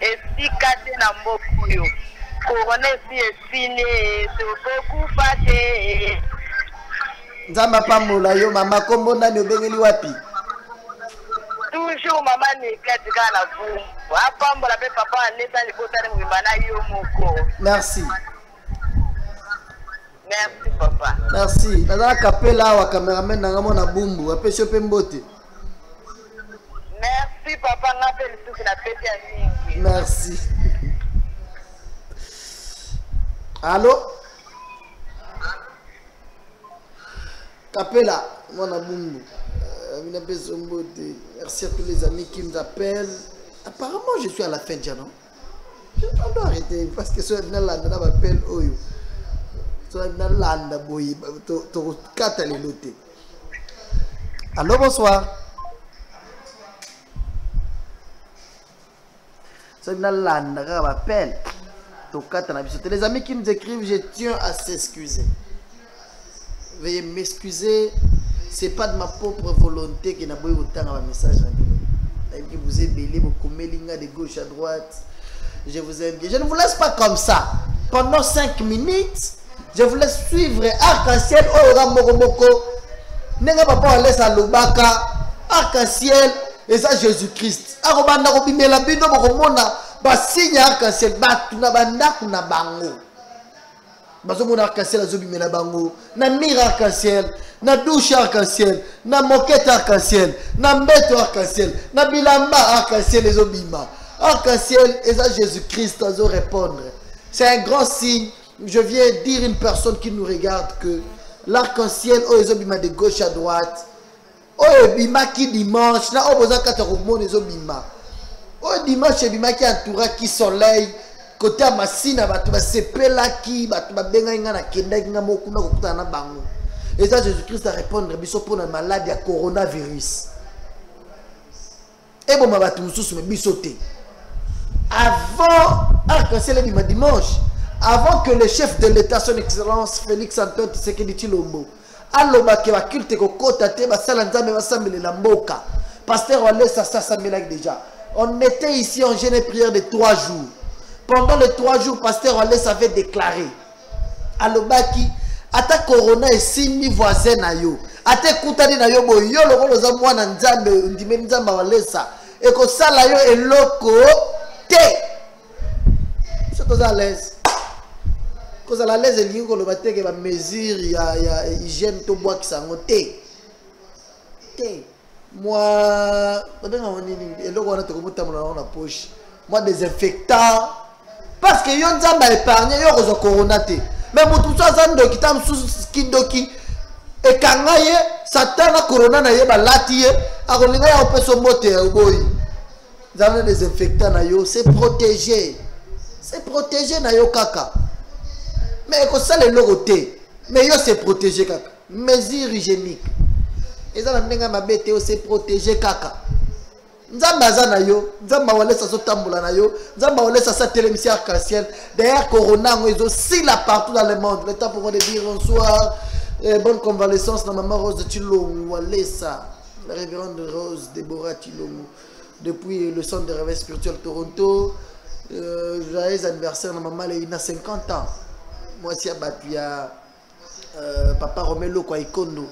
esika te na mboka oyo korona esi esili tokokufa te. Nzambe apambola yo mama, kombo nani obengeli wapi? Toujours mama Nekati kaka na vumbu apambola mpe papa aneta libotani mobimba na yo moko. Merci. Merci papa. Merci. Nazala kapela awa cameraman nanga mona bumbu apesi yo mpe mbote. Merci papa, nga pe lisusu na peti ya mingi. Merci. Allô? Capella, mon abumbu. Merci à tous les amis qui me appellent. Apparemment, je suis à la fin déjà, non? Je dois arrêter parce que ce Nalanda m'appelle Oyo. Ce Nalanda Boy, tu quatre les noter. Allô, bonsoir. Ce Nalanda m'appelle. Les amis qui nous écrivent, je tiens à s'excuser. Veuillez m'excuser. C'est pas de ma propre volonté que n'a pas eu autant de message. Vous êtes belé, vous commelez de gauche à droite. Je vous aime bien. Je ne vous laisse pas comme ça. Pendant 5 minutes, je vous laisse suivre arc-en-ciel. Oh, Moko. Nenga papa laisse à Lobaka. Arc-en-ciel. Et ça, Jésus-Christ. Arobanda robimela bido mokomona. Signe arc-en-ciel. Batuna banda kuna bango. Bazomona arc-en-ciel azobimela bango. Na mire arc-en-ciel. Na douche arc-en-ciel, na moquette arc-en-ciel, na mbeto arc-en-ciel, na bilamba arc-en-ciel les obima. Arc-en-ciel, et ça Jésus-Christ à répondre. C'est un grand signe. Je viens dire à une personne qui nous regarde que l'arc-en-ciel, oh les obima de gauche à droite, oh obima qui dimanche, na oh boza kataromon les obima. Oh dimanche obima qui entoura qui soleil, côté à Massina, batuba sepela qui, batuba benga inga na kenda inga mokuna kokuta na bango. Et ça, Jésus-Christ a répondu pour la maladie à coronavirus. Et bon, ma batoussous me bisoté. Avant, arc-en-ciel dimanche, avant que le chef de l'État, son excellence Félix Antoine Tshisekedi Tshilombo, aloba ke ba culte ko kota te ba sala nzambe ba sambele la mboka. Pasteur Wale ça sambela déjà. On était ici en jeûne et prière de 3 jours. Pendant les 3 jours, Pasteur Wale avait déclaré aloba ki ata corona esimi voisin na yo ate kutani na yo boyo lokolo za mwana nzambe ndime nzamba walesa eko sala yo eloko te c'est à l'aise cause à l'aise lingo lo bateke ba mesure ya hygiène to bois ki sango te moi babenga woni eloko wana to komuta mona na poche moi désinfectant parce que yo nzamba épargné yo ko corona te. Mais tout ça, c'est qui t'a kindoki et kangaye satana corona na yeba latiye akolinga ya opeso mote ya boy. Zana désinfectant na yo, c'est protégé na yo kaka. Mais ko ça le logoté. Mais yo c'est protégé kaka. Mesure hygiénique. Et ça ndenge mabete yo c'est protégé kaka. Nzamba zana yo, nzamba walesa so tambola na yo, nzamba walesa sa télémission arc-en-ciel. D'ailleurs corona ils aussi là partout dans le monde. Le temps pour de dire bonsoir, bonne convalescence na maman Rose de Tshilombo walesa, la révérende Rose Déborah Tshilombo depuis le centre de réveil spirituel Toronto. Joyeux anniversaire na maman Leina 50 ans. Moi si abatua papa Romelo kwa Ikondo.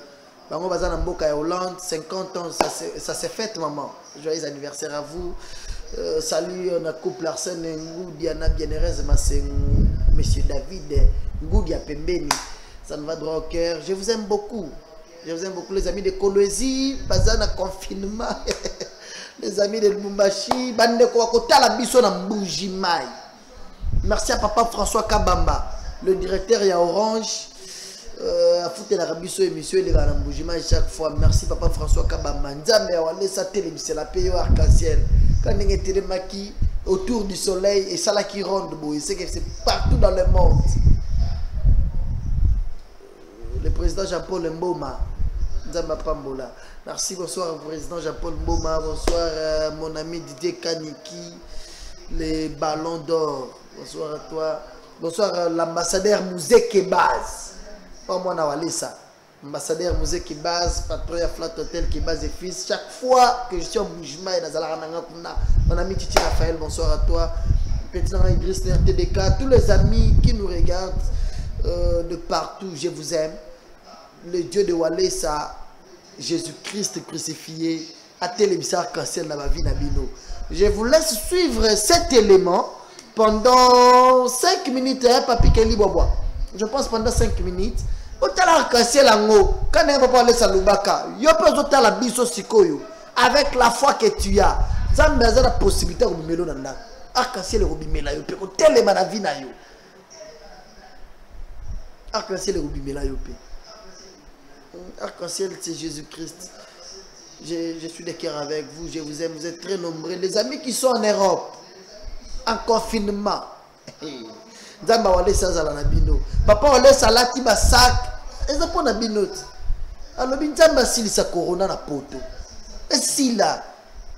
Bango bazana mboka ya Hollande 50 ans ça s'est fait maman. Joyeux anniversaire à vous. Salut on a couple Arsène Ngoudi Anna Bienheureuse monsieur David Ngoudi à Pembeni. Ça me va droit au cœur. Je vous aime beaucoup. Je vous aime beaucoup les amis de Kolwezi, bazana confinement. Les amis de Lubumbashi, bande ko kotala biso na Mbujimai. Merci à papa François Kabamba, le directeur ya Orange. A foutre la rabisso émission les gars chaque fois. Merci papa François Kabamba. Nzambe wale sa télévision la paye arc-en-ciel. Quand on est télémaki autour du soleil et ça là qui ronde boy, c'est que c'est partout dans le monde. Le président Jean-Paul Mboma. Nzamba Pambola. Merci, bonsoir président Jean-Paul Mboma. Bonsoir mon ami Didier Kaniki. Les ballons d'or. Bonsoir à toi. Bonsoir l'ambassadeur Mouzé Kebaz. Pas moi na walesa. ambassadeur musée qui base, patron ya Flat Hotel qui base et fils. Chaque fois que je suis en mouvement et mon ami Titi Raphaël, bonsoir à toi. Petit Idriss, TDK, tous les amis qui nous regardent de partout, je vous aime. Le Dieu de Walesa, Jésus-Christ crucifié, a télévisé arc-en-ciel dans ma vie Nabino. Je vous laisse suivre cet élément pendant 5 minutes, hein, Papi Kelly Boboa. Je pense pendant 5 minutes. Arc-en-ciel en haut, quand on va parler de Lubaka, yo peux la biso sikoyo avec la foi que tu as. Ça me donne la possibilité de me mettre dans arc-en-ciel et robimela yo pe ko telema na vie na yo. Arc-en-ciel et robimela yo pe. Arc-en-ciel c'est Jésus-Christ. Je suis de cœur avec vous, je vous aime, vous êtes très nombreux. Les amis qui sont en Europe, en confinement. Nzamba wale saza la nabino. Papa wale salati ba sac. Eza po nabino. Alobi nzamba sili sa corona na poto. Esila.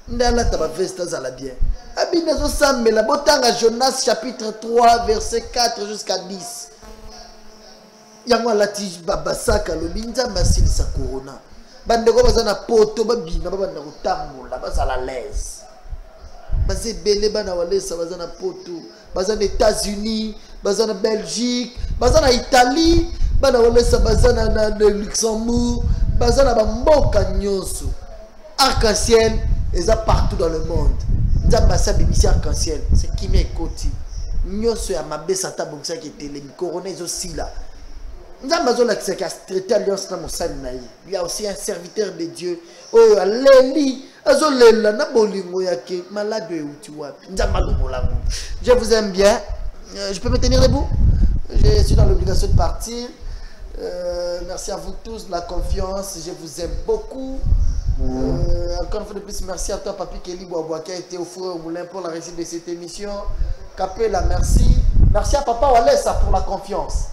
Ndala taba veste za la bien. Abina zo sambela botanga Jonas chapitre 3 verset 4 jusqu'à 10. Yango lati baba sac alobi nzamba sili sa corona. Bandeko bazana poto babina babana kotambola bazala l'aise. Bazé belé bana wale sa bazana poto. Bazana États-Unis, bazana Belgique, bazana Italie, bana wale sa bazana na Luxembourg, bazana bamboka nyonso. Arc-en-ciel est partout dans le monde. Nzamba sa bimisi arc-en-ciel, c'est qui m'écoute. Nyonso ya mabe sata bongsa ki télé, corona aussi là. Nzamba zo la qui a traité alliance na mosali na ye. Il y a aussi un serviteur de Dieu. Oh Léli azolela na bolingo yake malade euti wapi. Nzamba lobolango. Je vous aime bien. Je peux me tenir debout? Je suis dans l'obligation de partir. Merci à vous tous de la confiance. Je vous aime beaucoup. Encore une fois de plus, merci à toi, Papi Kelly Boaboa, qui a été au four au moulin pour la réussite de cette émission. Capella, merci. Merci à Papa Walesa pour la confiance.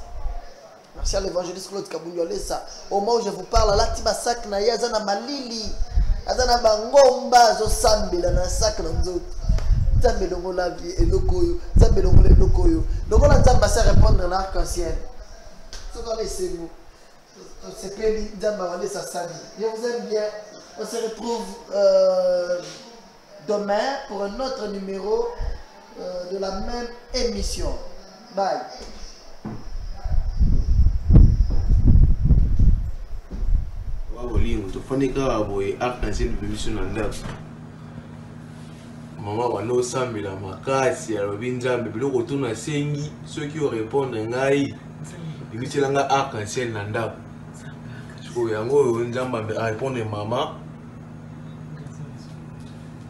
Merci à l'évangéliste Claude Kabouyo Walesa. Au moment où je vous parle, là, Tibasak na yazana malili. Azana bangomba zo sambela na sac na nzoto. Nzambe longo la vie et lokoyo. Nzambe longo le lokoyo. Donc on a Nzamba sa répondre na arc-en-ciel. Ce qu'on laisse nous. C'est Peli Nzamba Walesa Sani. Je vous aime bien. On se retrouve demain pour un autre numéro de la même émission. Bye. Wabolingo tofanika aboye arc-en-ciel bibiso na ndako. Mama wana osambela makasi alobi nzambe biloko tuna sengi ceux qui répondre ngai bibiselanga arc-en-ciel na ndako. Siko yango nzambe a répondre mama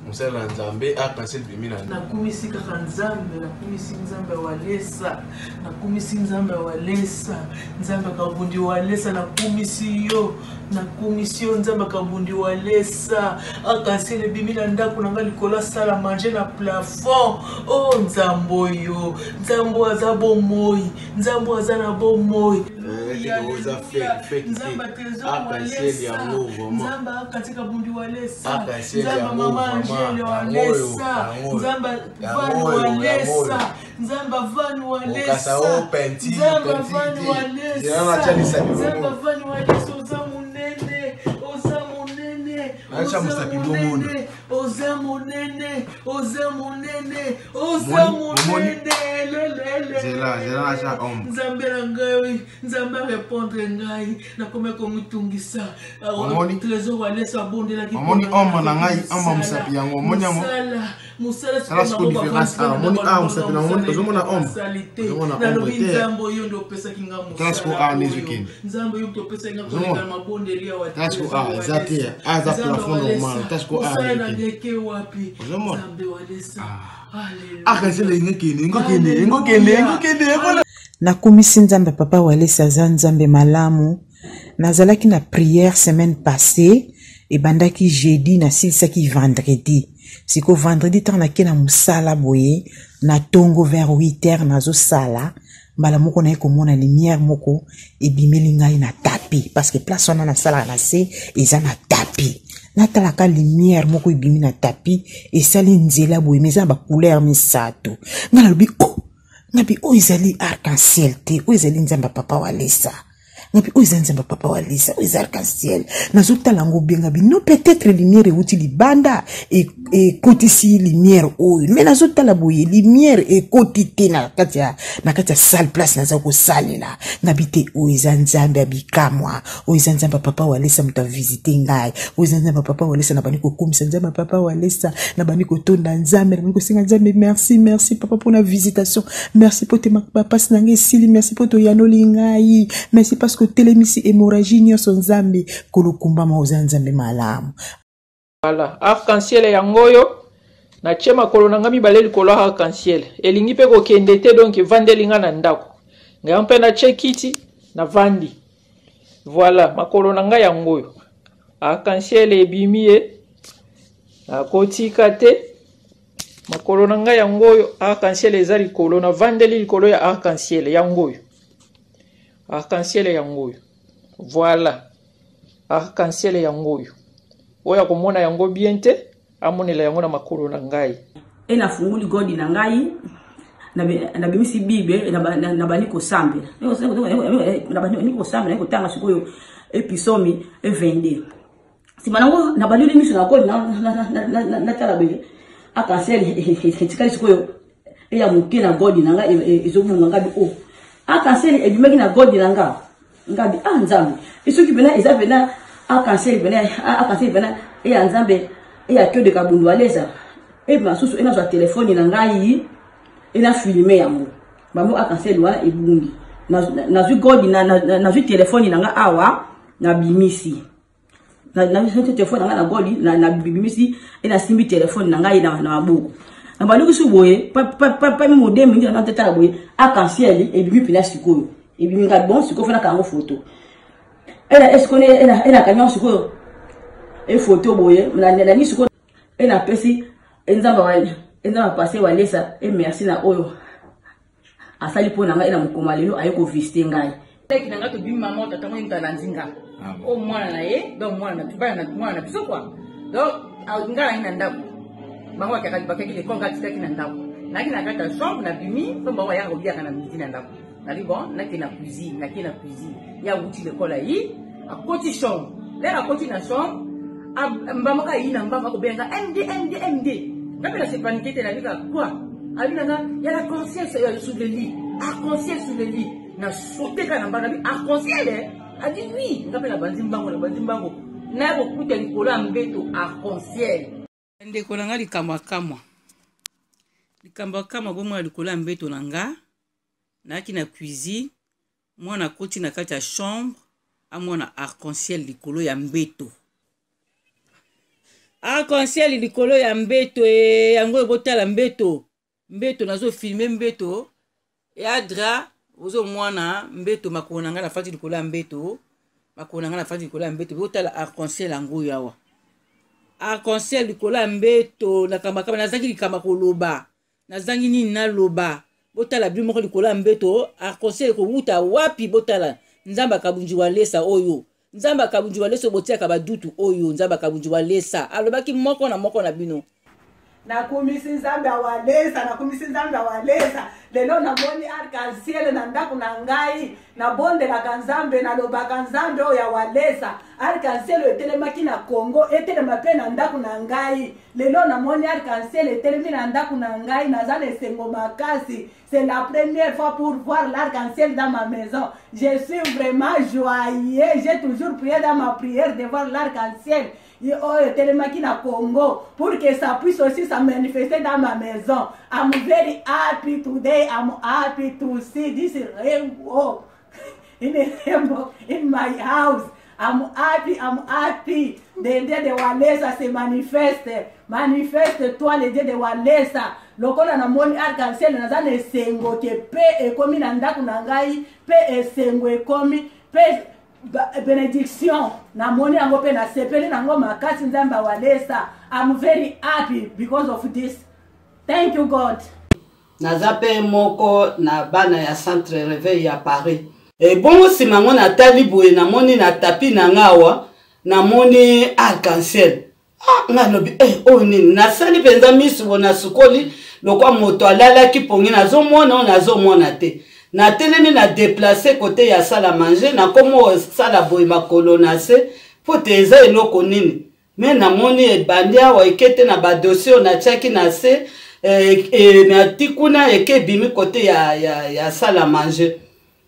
musala nzambe arc-en-ciel bimina nakumisi kaka nzambe nakumisi nzambe walesa nakumisi nzambe walesa nzambe kabundi walesa nakumisi yo nzambe kabundi walesa arc-en-ciel bimina ndako nanga likolo sala manger na plafond oh nzambo yo nzambo aza bomoi nzambo aza na bomoi nzamba tezo walesa nzamba katika bundi walesa nzamba mama Angele walesa nzamba vanu walesa nzamba vanu walesa nzamba vanu walesa nzamba vanu walesa oza munene oza munene oza munene oza munene oza munene lelele zela acha om nzambe ngai nzambe répondre ngai na komeko mutungisa trésor walesa bondela ki omoni om na ngai amba musapi yango omoni yango musala siko différence omoni musapi na omoni ozomona om ozomona om te nzambo yo ndo pesa kinga musala siko nizukini nzambo yo ndo pesa kinga kolega mabondeli ya watu siko zati za plafond normal siko musala ndeke wapi nzambe walesa nakumisi nzambe papa walesa za nzambe malamu nazalaki na prière semaine passée ebandaki jeudi na silisaki vendredi siko vendredi tant nake na musala boye na tongo vers 8h nazo sala mbala moko na komona lumière moko ebimeli ngai na tapi parce que place wana na sala na se eza na tapi natalaka lumière moko ebimi na tapi esali nzela boye meza ba couleur misato ngala lobi oh nabi o ezali arc-en-ciel te o ezali nzamba papa walesa ngapi oza nzamba papa walisa oza arc-en-ciel nazotala ngo benga bino peut-être lumière euti libanda et kotisi lumière oyo mais nazotala boye lumière et kotite na kati ya salle place naza kosalela ngabi te oza nzambe abikamwa oza nzamba papa walisa muta visiter ngai oza nzamba papa walisa na bani kokumisa nzamba papa walisa na bani kotonda nzambe na bani kosinga nzambe merci papa pour la visitation merci pour te papa sinange sili merci pour to yanoli ngai merci parce que telemisi hémorragie nyonso nzambe kolokumba maoza nzambe malamu. Voilà, arc-en-ciel yangoyo na chema kolona ngami baleli kolo arc-en-ciel elingi pe ko kendete donc vandelinga na ndako ngampe na chekiti na vandi. Voilà, makolona nga yangoyo arc-en-ciel ebimie na kotika te makolona nga yangoyo arc-en-ciel ezali kolona vandeli likolo ya arc-en-ciel yangoyo arc-en-ciel yangoyo. Voilà, arc-en-ciel yangoyo oya komona yango bien te amonela yango na makolo na ngai ena funguli godi na ngai na bimisi bibe na bani ko sambe na bani ko sambe na ko tanga sikoyo episomi 22 simanango na bani le miso na ko na tala be arc-en-ciel etikali sikoyo eya muke na godi na ngai ezomunga ngabi o arc-en-ciel ebimaki na godi na ngai ngabi nzambe isoki bena eza bena arc-en-ciel bena et nzambe et a que de kabundu aleza et masusu ena za telefone na ngai ena filmer yango bamo arc-en-ciel wana ebungi na zu godi na zu telefone na nga awa na bimisi na zu telefone na nga na godi na bimisi ena simbi telefone na ngai na mabuku na baluki su boye pa modem ngi na tata boye arc-en-ciel ebimi pina sikoyo ebimi nga bon sikoyo fana kango photo est-ce qu'on est kanyo sikoyo e photo boye na ni sikoyo ena pesi enzamba passé walesa et merci na oyo asali pona nga ena mukoma lelo ayeko visiter ngai teki nanga to bima mama tata mo intala nzinga o mwana na ye donc mwana na mwana biso kwa donc ngala ina ndako bango akaka bakeki le konga tiki na ndako na kina kata chambre na bimi to bango ya robiaka na midi na ndako na bon na kina cuisine ya wuti le kola yi a koti chambre là a koti na chambre mbamaka yi na mbamba ko benga MD ngapela se paniquer na lika quoi alina ya la conscience sous le lit arc-en-ciel sous le lit na sauter kana mbana bi arc-en-ciel a dit oui ngapela banzimbango na ko kuta likolo ya mbeto arc-en-ciel ndeko na nga likambo kama bomo likolo ya mbeto na nga naki na cuisine mwana koti na kati ya chambre amona arc-en-ciel likolo ya mbeto arc-en-ciel likolo ya mbeto yango ebotala mbeto nazo filmer mbeto e adra ozo mwana mbeto makona nga na fati likolo ya mbeto botala arc-en-ciel yango yawa arc-en-ciel likolo ya mbeto na kamba nazangi likamba koloba nazangi nini naloba botala bino moko likolo ya mbeto arc-en-ciel ko wuta wapi botala nzamba kabunji walesa oyo nzamba kabunji walesa botiaka badutu oyo nzamba kabunji walesa alobaki moko na bino nakumisi nzambe awalesa lelo namoni arc-en-ciel na ndako na ngai nabondelaka nzambe nalobaka nzambe oyo awalesa arc-en-ciel etelemaki na Congo etelema mpe na ndako na ngai lelo namoni arc-en-ciel etelemi na ndako na ngai naza na esengo makasi. C'est la première fois pour voir l'arc-en-ciel dans ma maison. Je suis vraiment joyeux. J'ai toujours prié dans ma prière de voir l'arc-en-ciel Telemaki na Congo pour que ça puisse aussi se manifester dans ma maison. I'm very happy today. I'm happy to see this rainbow in my house. I'm happy. Le Dieu de Walesa se manifeste. Manifeste-toi le Dieu de Walesa. Lokola na moni arc-en-ciel na zana esengo ke pe ekomi na ndaku na ngai pe esengo ekomi pe benediction na moni yango pe na sepeli nango makasi nzamba Walesa. I'm very happy because of this. Thank you God. Nazape moko na bana ya centre réveil ya Paris. E bongo simango na taliboye na moni na tapi na ngawa na moni arc-en-ciel. Ngalobi oni na sali penza misu bona sukoli lokwa moto alala ki pongi nazomona te na telemi na déplacer côté ya sala manger na komo sala boy makolo na se po te eza eloko nini mais namoni ebandi awa ekete na ba dossier na tiaki na se na tikuna eke bimi côté ya sala manger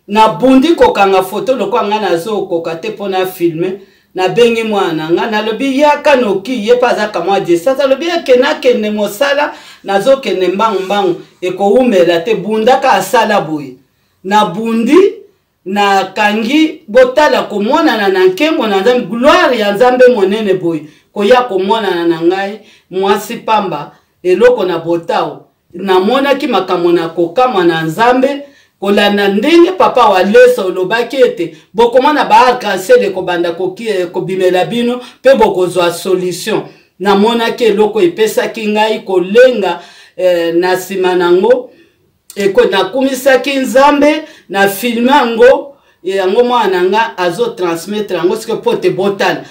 na bundi kokanga photo lokwa nga nazo koka te pona filmer na bengi mwana nga nalobi yaka noki ye paza kamwa de sasa lobi ekena kene mosala nazo kene mbangu eko umela te bunda ka sala boye na bundi na kangi botala komona na nkembo na nzambe gloire ya nzambe monene boye koya komona na ngai mwasi pamba eloko na botao namona ki makambo na kokama na nzambe kolanda ndenge papa wa leso olobaki ete bokomona ba arc-en-ciel kobanda kobimela bino pe bokozwa solution namonaki eloko epesaki ngai kolenga na nsima nango nakumisaki nzambe na filme yango mwana nga azo transmettre yango sike po te botana